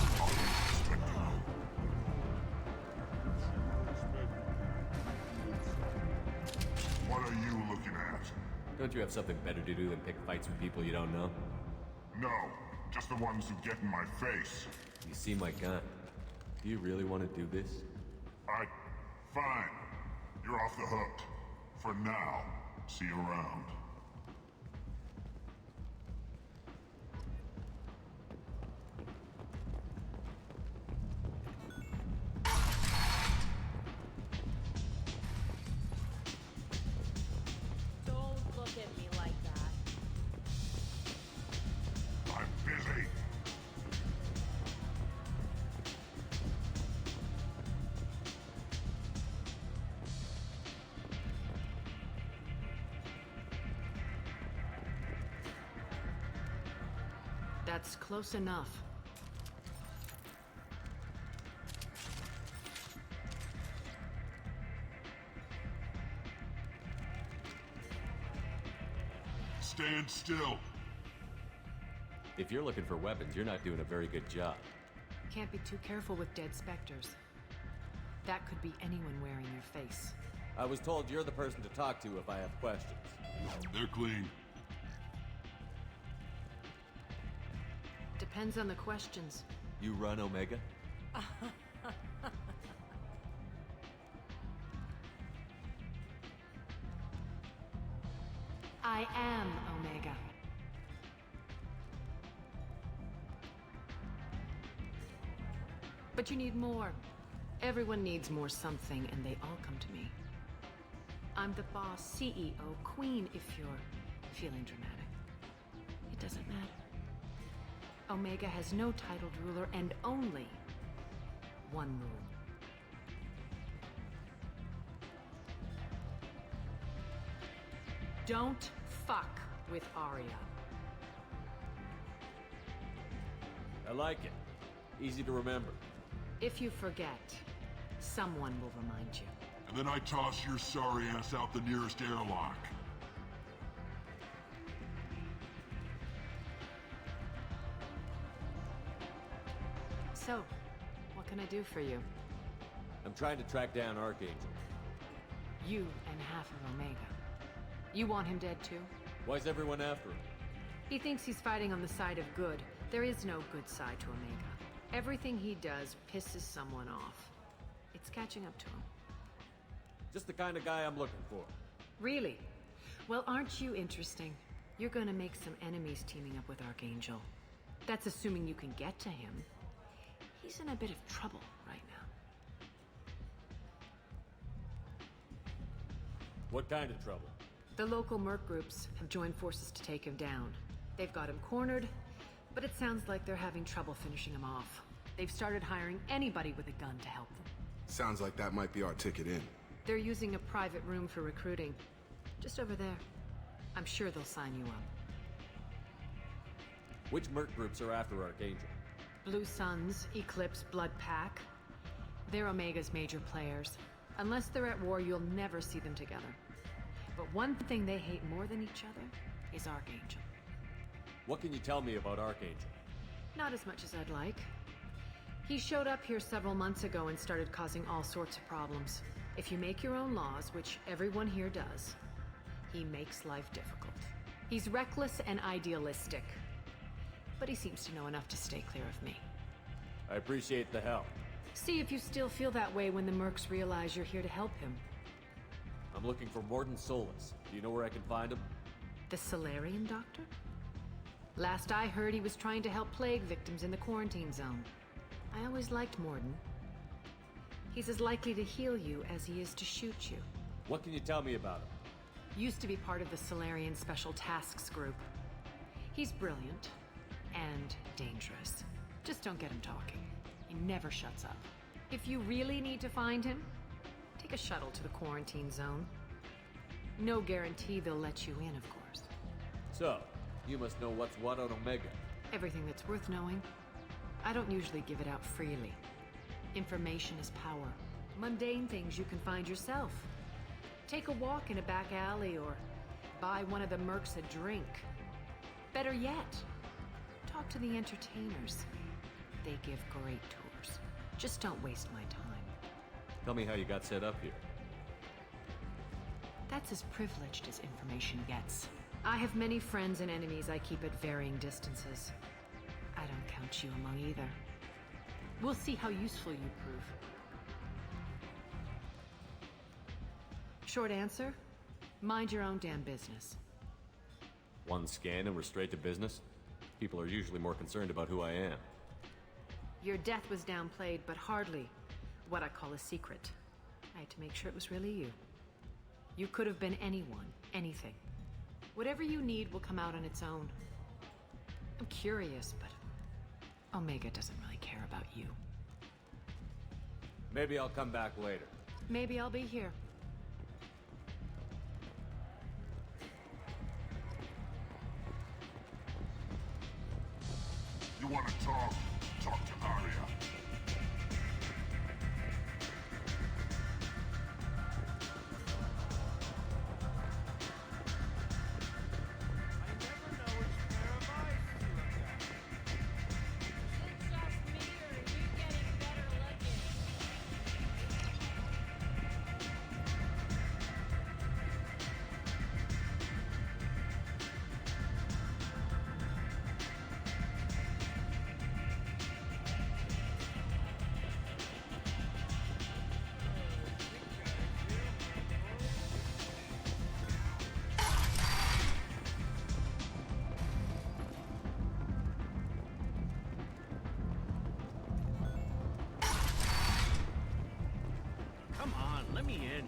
What are you looking at? Don't you have something better to do than pick fights with people you don't know? No, just the ones who get in my face. You see my gun. Do you really want to do this? Fine. You're off the hook. For now. See you around. Don't look at me like that. I'm busy. That's close enough. Stand still. If you're looking for weapons, you're not doing a very good job. Can't be too careful with dead specters. That could be anyone wearing your face. I was told you're the person to talk to if I have questions. They're clean. Depends on the questions. You run Omega? I am Omega. But you need more. Everyone needs more something, and they all come to me. I'm the boss, CEO, queen, if you're feeling dramatic. It doesn't matter. Omega has no titled ruler and only one rule. Don't fuck with Arya. I like it. Easy to remember. If you forget, someone will remind you. And then I toss your sorry ass out the nearest airlock. So, what can I do for you? I'm trying to track down Archangel. You and half of Omega. You want him dead too? Why's everyone after him? He thinks he's fighting on the side of good. There is no good side to Omega. Everything he does pisses someone off. It's catching up to him. Just the kind of guy I'm looking for. Really? Well, aren't you interesting? You're gonna make some enemies teaming up with Archangel. That's assuming you can get to him. He's in a bit of trouble right now. What kind of trouble? The local merc groups have joined forces to take him down. They've got him cornered, but it sounds like they're having trouble finishing him off. They've started hiring anybody with a gun to help them. Sounds like that might be our ticket in. They're using a private room for recruiting. Just over there. I'm sure they'll sign you up. Which merc groups are after Archangel? Blue Suns, Eclipse, Blood Pack. They're Omega's major players. Unless they're at war, you'll never see them together. But one thing they hate more than each other is Archangel. What can you tell me about Archangel? Not as much as I'd like. He showed up here several months ago and started causing all sorts of problems. If you make your own laws, which everyone here does, he makes life difficult. He's reckless and idealistic. But he seems to know enough to stay clear of me. I appreciate the help. See if you still feel that way when the mercs realize you're here to help him. I'm looking for Mordin Solus. Do you know where I can find him? The Solarian doctor? Last I heard, he was trying to help plague victims in the quarantine zone. I always liked Mordin. He's as likely to heal you as he is to shoot you. What can you tell me about him? Used to be part of the Solarian Special Tasks Group. He's brilliant and dangerous. Just don't get him talking. He never shuts up. If you really need to find him, take a shuttle to the quarantine zone. No guarantee they'll let you in, of course. So, you must know what's what on Omega. Everything that's worth knowing. I don't usually give it out freely. Information is power. Mundane things you can find yourself. Take a walk in a back alley or buy one of the mercs a drink. Better yet, talk to the entertainers. They give great tours. Just don't waste my time. Tell me how you got set up here. That's as privileged as information gets. I have many friends and enemies I keep at varying distances. I don't count you among either. We'll see how useful you prove. Short answer? Mind your own damn business. One scan and we're straight to business? People are usually more concerned about who I am. Your death was downplayed, but hardly what I call a secret. I had to make sure it was really you. You could have been anyone, anything. Whatever you need will come out on its own. I'm curious, but Omega doesn't really care about you. Maybe I'll come back later. Maybe I'll be here. You want to talk? Talk to Arya. Come on, let me in.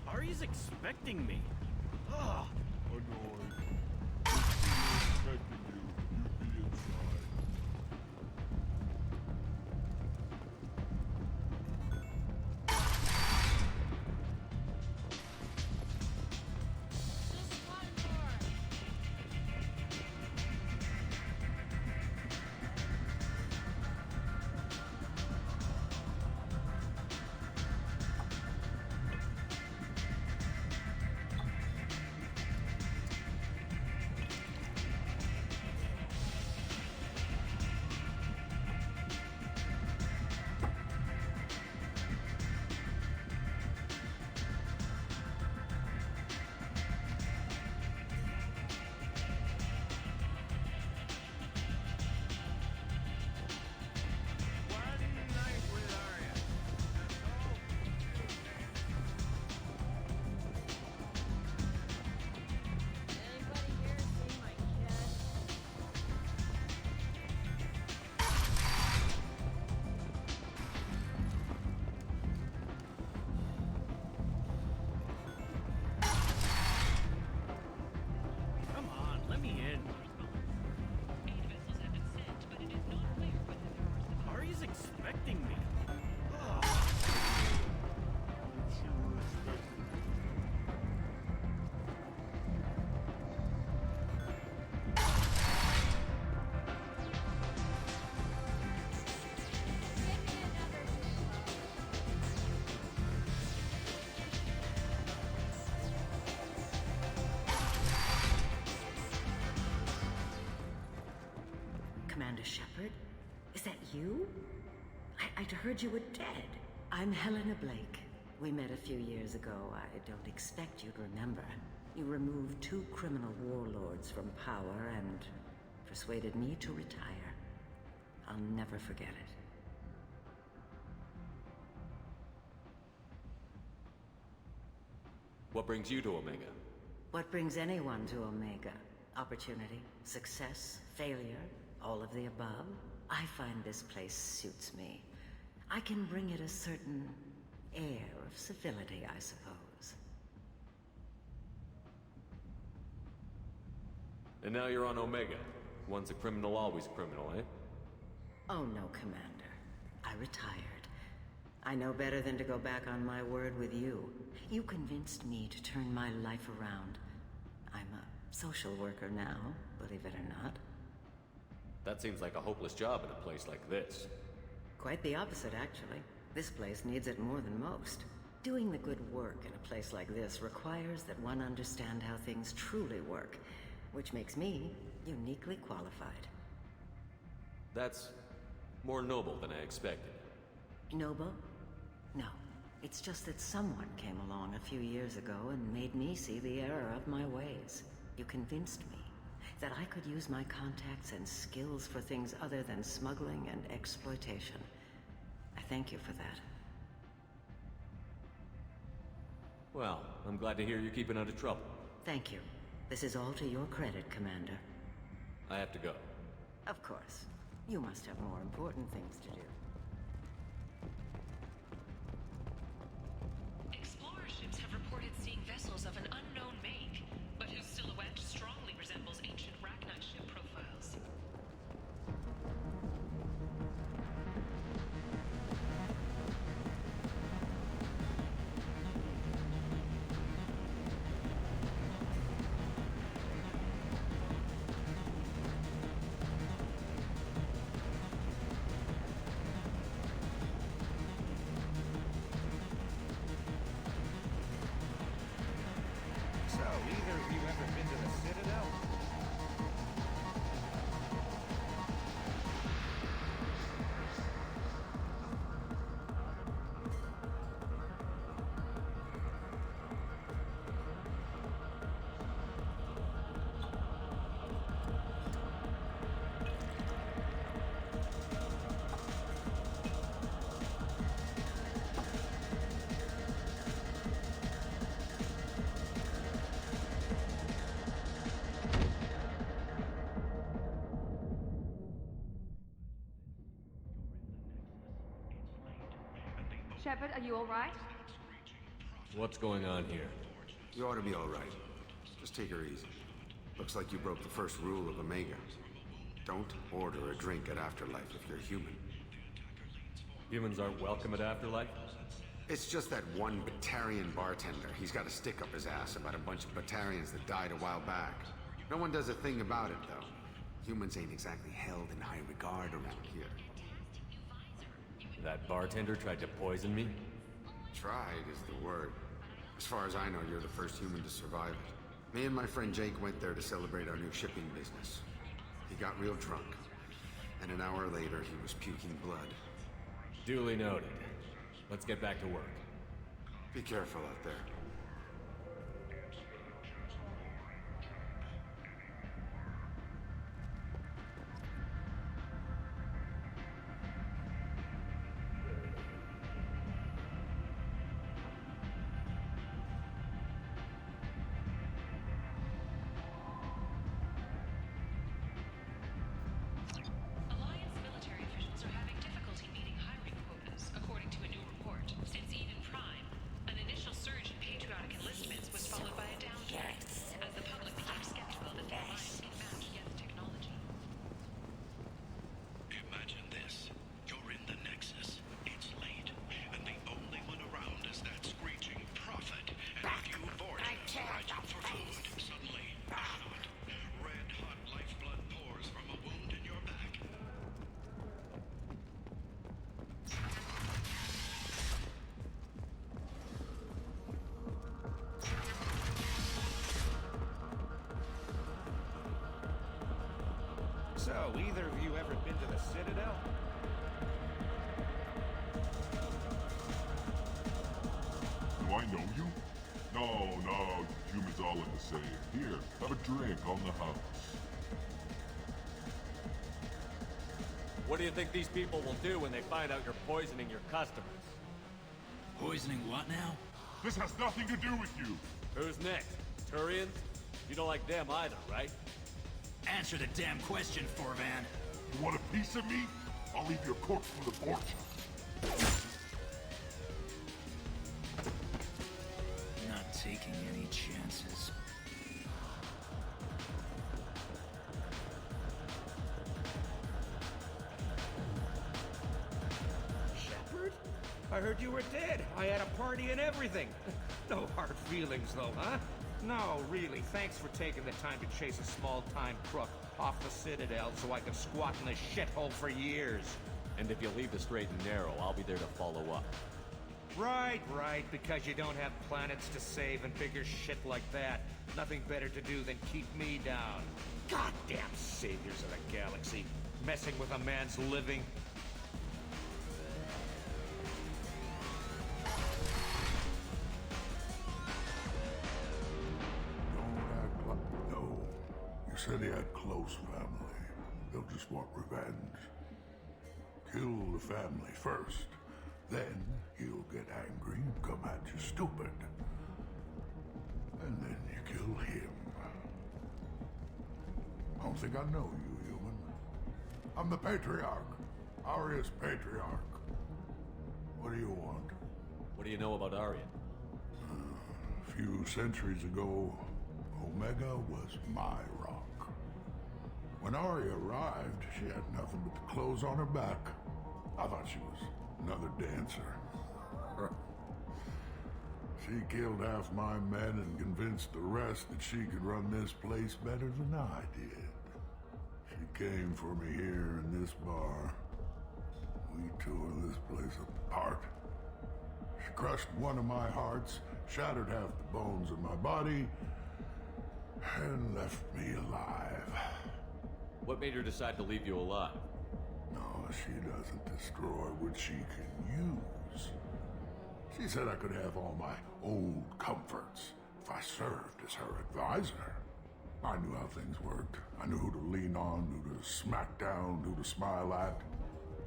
Arya's expecting me. Ugh. Annoyed. If she were expecting you, you'd be inside. expecting me. Commander Shepard? Is that you? I'd heard you were dead. I'm Helena Blake. We met a few years ago. I don't expect you to remember. You removed 2 criminal warlords from power and persuaded me to retire. I'll never forget it. What brings you to Omega? What brings anyone to Omega? Opportunity, success, failure, all of the above? I find this place suits me. I can bring it a certain air of civility, I suppose. And now you're on Omega. Once a criminal, always a criminal, eh? Oh no, Commander. I retired. I know better than to go back on my word with you. You convinced me to turn my life around. I'm a social worker now, believe it or not. That seems like a hopeless job in a place like this. Quite the opposite, actually. This place needs it more than most. Doing the good work in a place like this requires that one understand how things truly work, which makes me uniquely qualified. That's more noble than I expected. Noble? No. It's just that someone came along a few years ago and made me see the error of my ways. You convinced me that I could use my contacts and skills for things other than smuggling and exploitation. I thank you for that. Well, I'm glad to hear you're keeping out of trouble. Thank you. This is all to your credit, Commander. I have to go. Of course. You must have more important things to do. Explorer ships have reported seeing vessels of an unknown make, but whose silhouette strongly resembles ancient Rachni ship profiles. So, either of you ever been to the Citadel? Shepard, are you alright? What's going on here? You ought to be all right. Just take her easy. Looks like you broke the first rule of Omega. Don't order a drink at Afterlife if you're human. Humans aren't welcome at Afterlife? It's just that one Batarian bartender. He's got a stick up his ass about a bunch of Batarians that died a while back. No one does a thing about it, though. Humans ain't exactly held in high regard around here. That bartender tried to poison me? Tried is the word. As far as I know, you're the first human to survive it. Me and my friend Jake went there to celebrate our new shipping business. He got real drunk, and an hour later he was puking blood. Duly noted. Let's get back to work. Be careful out there. Alliance military officials are having difficulty meeting hiring quotas, according to a new report. Since Eden Prime, an initial surge in patriotic enlistments was followed by a downturn, as the public became skeptical that the Alliance can match Geth technology. Imagine this. You're in the Nexus. It's late, and the only one around is that screeching prophet. And if you avoid him, rising for food, suddenly, shot. Red-hot lifeblood pours from a wound in your back. So, either of you ever been to the Citadel? Do I know you? No, humans all look the same. Here, have a drink on the house. What do you think these people will do when they find out you're poisoning your customers? Poisoning what now? This has nothing to do with you. Who's next? Turians? You don't like them either, right? Answer the damn question, Forvan. You want a piece of me? I'll leave your corpse for the fortune. Not taking any chances. Shepard? I heard you were dead. I had a party and everything. No hard feelings, though, huh? No, really, thanks for taking the time to chase a small-time crook off the Citadel so I could squat in the shithole for years. And if you leave the straight and narrow, I'll be there to follow up. Right, because you don't have planets to save and bigger shit like that. Nothing better to do than keep me down. Goddamn saviors of the galaxy, messing with a man's living. No. You said he had close family. They'll just want revenge. Kill the family first. Then he'll get angry and come at you stupid. And then you kill him. I don't think I know you, human. I'm the Patriarch. Aria's Patriarch. What do you want? What do you know about Aria? A few centuries ago, Omega was my rock. When Aria arrived, she had nothing but the clothes on her back. I thought she was another dancer. She killed half my men and convinced the rest that she could run this place better than I did. She came for me here in this bar. We tore this place apart. She crushed one of my hearts, shattered half the bones of my body, and left me alive. What made her decide to leave you alive? No, she doesn't destroy what she can use. She said I could have all my old comforts if I served as her advisor. I knew how things worked. I knew who to lean on, who to smack down, who to smile at.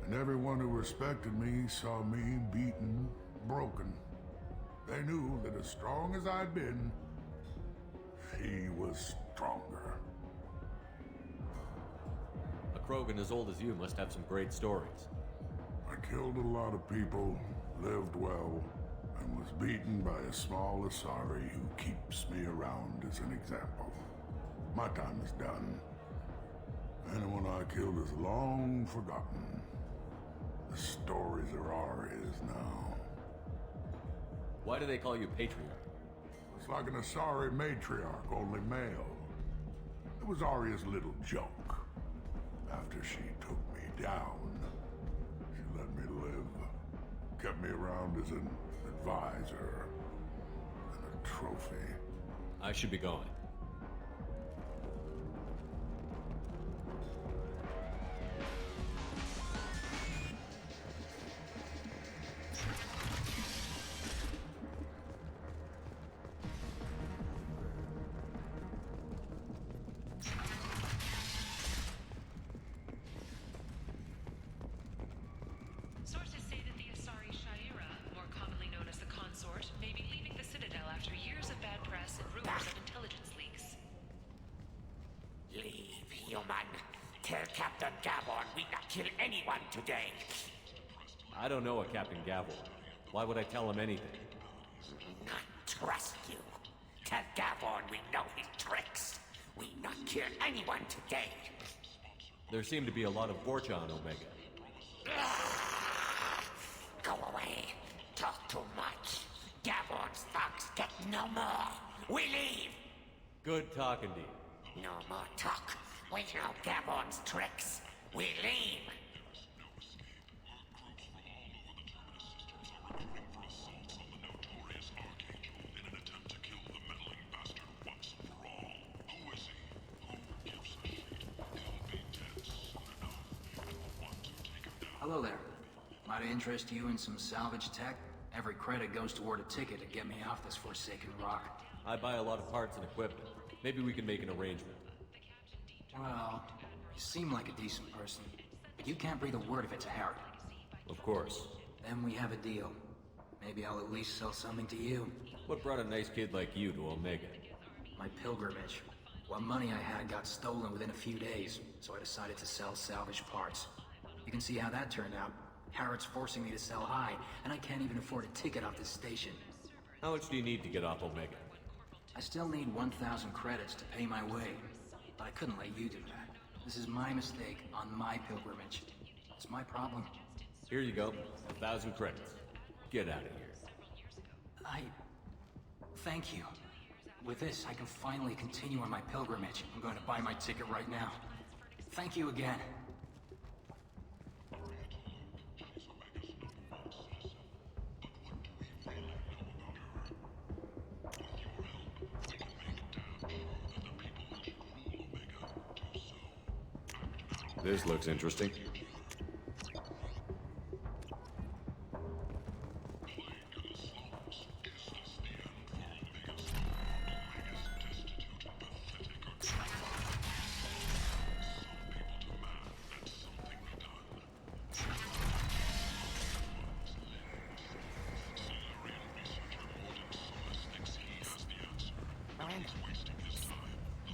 And everyone who respected me saw me beaten, broken. They knew that as strong as I'd been, she was stronger. A Krogan as old as you must have some great stories. I killed a lot of people, lived well, and was beaten by a small Asari who keeps me around as an example. My time is done. Anyone I killed is long forgotten. The stories are Aria's now. Why do they call you Patriarch? It's like an Asari matriarch, only male. It was Aria's little joke. After she took me down, she let me live. Kept me around as an advisor and a trophy. I should be going. Sources say that the Asari Shaira, more commonly known as the Consort, may be leaving the Citadel after years of bad press and rumors of intelligence leaks. Leave, human. Tell Captain Gavon we not kill anyone today. I don't know a Captain Gavor. Why would I tell him anything? Not trust you. Tell Gavon we know his tricks. We not kill anyone today. There seem to be a lot of Vorcha on Omega. Go away. Talk too much. Gavon's thugs get no more. We leave. Good talking to you. No more talk. We know Gavon's tricks. We leave. Hello there. Might I interest you in some salvage tech? Every credit goes toward a ticket to get me off this forsaken rock. I buy a lot of parts and equipment. Maybe we can make an arrangement. Well, you seem like a decent person, but you can't breathe a word of it to Harry. Of course. Then we have a deal. Maybe I'll at least sell something to you. What brought a nice kid like you to Omega? My pilgrimage. What money I had got stolen within a few days, so I decided to sell salvage parts. You can see how that turned out. Harrod's forcing me to sell high, and I can't even afford a ticket off this station. How much do you need to get off Omega? I still need 1,000 credits to pay my way, but I couldn't let you do that. This is my mistake on my pilgrimage. It's my problem. Here you go. 1,000 credits. Get out of here. Thank you. With this, I can finally continue on my pilgrimage. I'm going to buy my ticket right now. Thank you again. This looks interesting.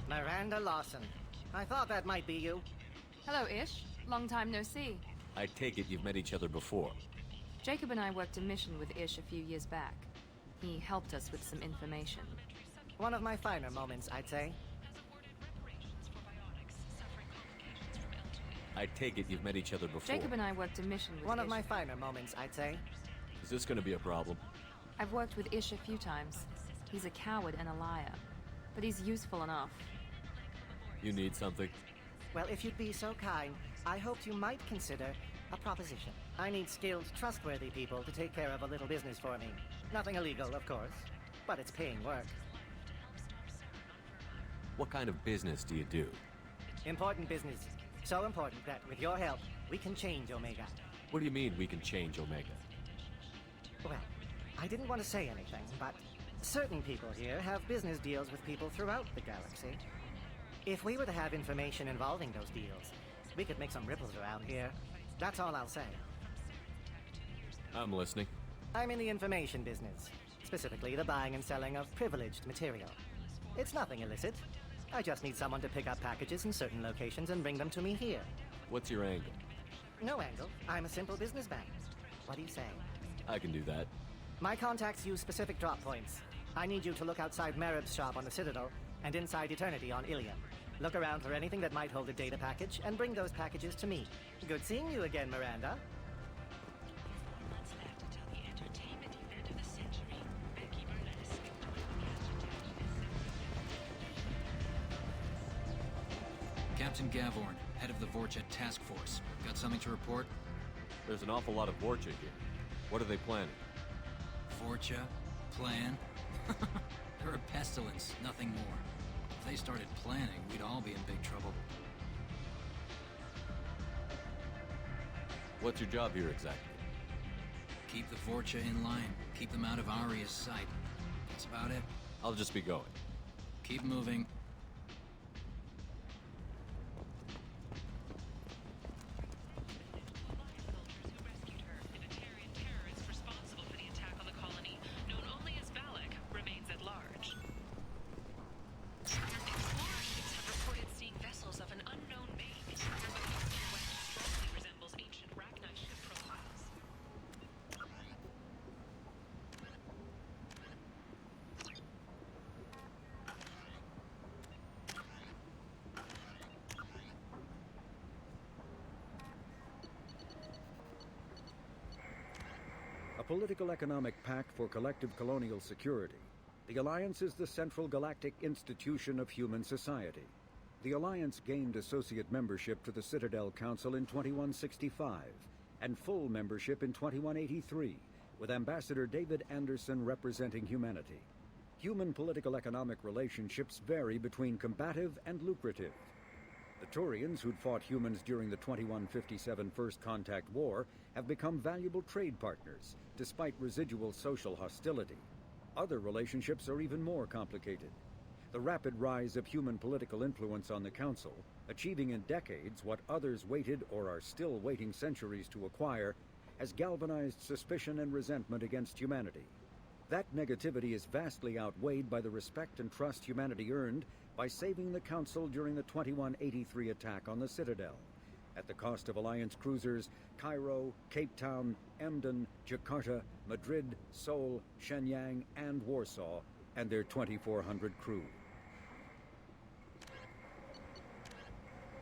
Miranda Lawson. I thought that might be you. Hello, Ish. Long time no see. I take it you've met each other before. Jacob and I worked a mission with Ish a few years back. He helped us with some information. One of my finer moments, I'd say. I take it you've met each other before. Jacob and I worked a mission with One Ish. of my finer moments, I'd say. Is this gonna be a problem? I've worked with Ish a few times. He's a coward and a liar. But he's useful enough. You need something? Well, if you'd be so kind, I hoped you might consider a proposition. I need skilled, trustworthy people to take care of a little business for me. Nothing illegal, of course, but it's paying work. What kind of business do you do? Important business. So important that, with your help, we can change Omega. What do you mean we can change Omega? Well, I didn't want to say anything, but certain people here have business deals with people throughout the galaxy. If we were to have information involving those deals, we could make some ripples around here. That's all I'll say. I'm listening. I'm in the information business, specifically the buying and selling of privileged material. It's nothing illicit. I just need someone to pick up packages in certain locations and bring them to me here. What's your angle? No angle. I'm a simple businessman. What do you say? I can do that. My contacts use specific drop points. I need you to look outside Merib's shop on the Citadel and inside Eternity on Ilium. Look around for anything that might hold a data package and bring those packages to me. Good seeing you again, Miranda. Captain Gavorn, head of the Vorcha Task Force. Got something to report? There's an awful lot of Vorcha here. What are they planning? Vorcha? Plan? They're a pestilence, nothing more. If they started planning, we'd all be in big trouble. What's your job here exactly? Keep the Vorcha in line. Keep them out of Aria's sight. That's about it. I'll just be going. Keep moving. Political economic pact for collective colonial security, the Alliance is the central galactic institution of human society. The Alliance gained associate membership to the Citadel Council in 2165 and full membership in 2183, with Ambassador David Anderson representing humanity. Human political economic relationships vary between combative and lucrative. The Turians, who'd fought humans during the 2157 First Contact War, have become valuable trade partners, despite residual social hostility. Other relationships are even more complicated. The rapid rise of human political influence on the Council, achieving in decades what others waited or are still waiting centuries to acquire, has galvanized suspicion and resentment against humanity. That negativity is vastly outweighed by the respect and trust humanity earned by saving the Council during the 2183 attack on the Citadel, at the cost of Alliance cruisers Cairo, Cape Town, Emden, Jakarta, Madrid, Seoul, Shenyang, and Warsaw, and their 2,400 crew.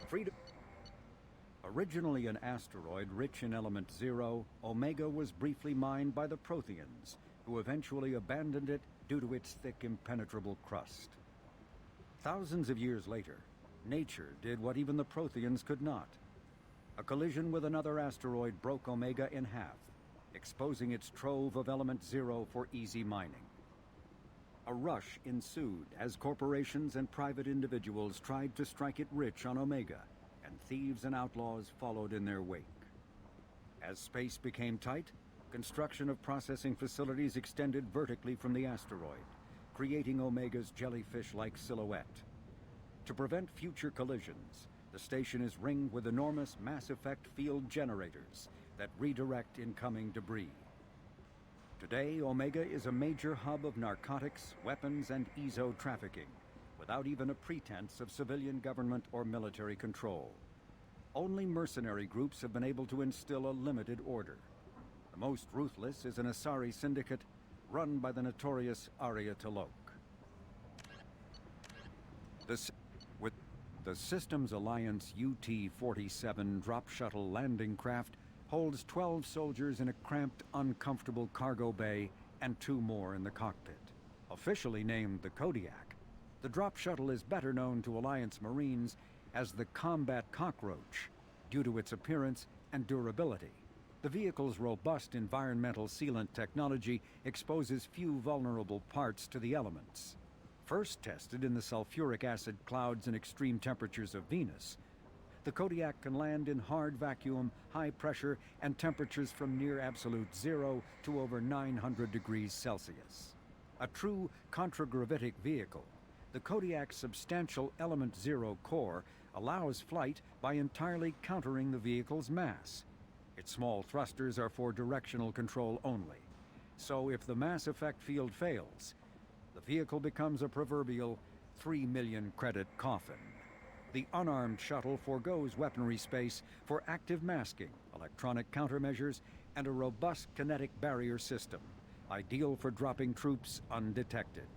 Freedom. Originally an asteroid rich in element zero, Omega was briefly mined by the Protheans, who eventually abandoned it due to its thick, impenetrable crust. Thousands of years later, nature did what even the Protheans could not. A collision with another asteroid broke Omega in half, exposing its trove of element zero for easy mining. A rush ensued as corporations and private individuals tried to strike it rich on Omega, and thieves and outlaws followed in their wake. As space became tight, construction of processing facilities extended vertically from the asteroid, creating Omega's jellyfish-like silhouette. To prevent future collisions, the station is ringed with enormous mass effect field generators that redirect incoming debris. Today, Omega is a major hub of narcotics, weapons, and EZO trafficking, without even a pretense of civilian government or military control. Only mercenary groups have been able to instill a limited order. The most ruthless is an Asari syndicate run by the notorious Arya T'Loak. With the Systems Alliance UT-47 drop shuttle landing craft holds 12 soldiers in a cramped, uncomfortable cargo bay and 2 more in the cockpit. Officially named the Kodiak, the drop shuttle is better known to Alliance Marines as the Combat Cockroach due to its appearance and durability. The vehicle's robust environmental sealant technology exposes few vulnerable parts to the elements. First tested in the sulfuric acid clouds and extreme temperatures of Venus, the Kodiak can land in hard vacuum, high pressure, and temperatures from near absolute zero to over 900 degrees Celsius. A true contragravitic vehicle, the Kodiak's substantial Element Zero core allows flight by entirely countering the vehicle's mass. Its small thrusters are for directional control only. So if the mass effect field fails, the vehicle becomes a proverbial 3 million credit coffin. The unarmed shuttle forgoes weaponry space for active masking, electronic countermeasures, and a robust kinetic barrier system, ideal for dropping troops undetected.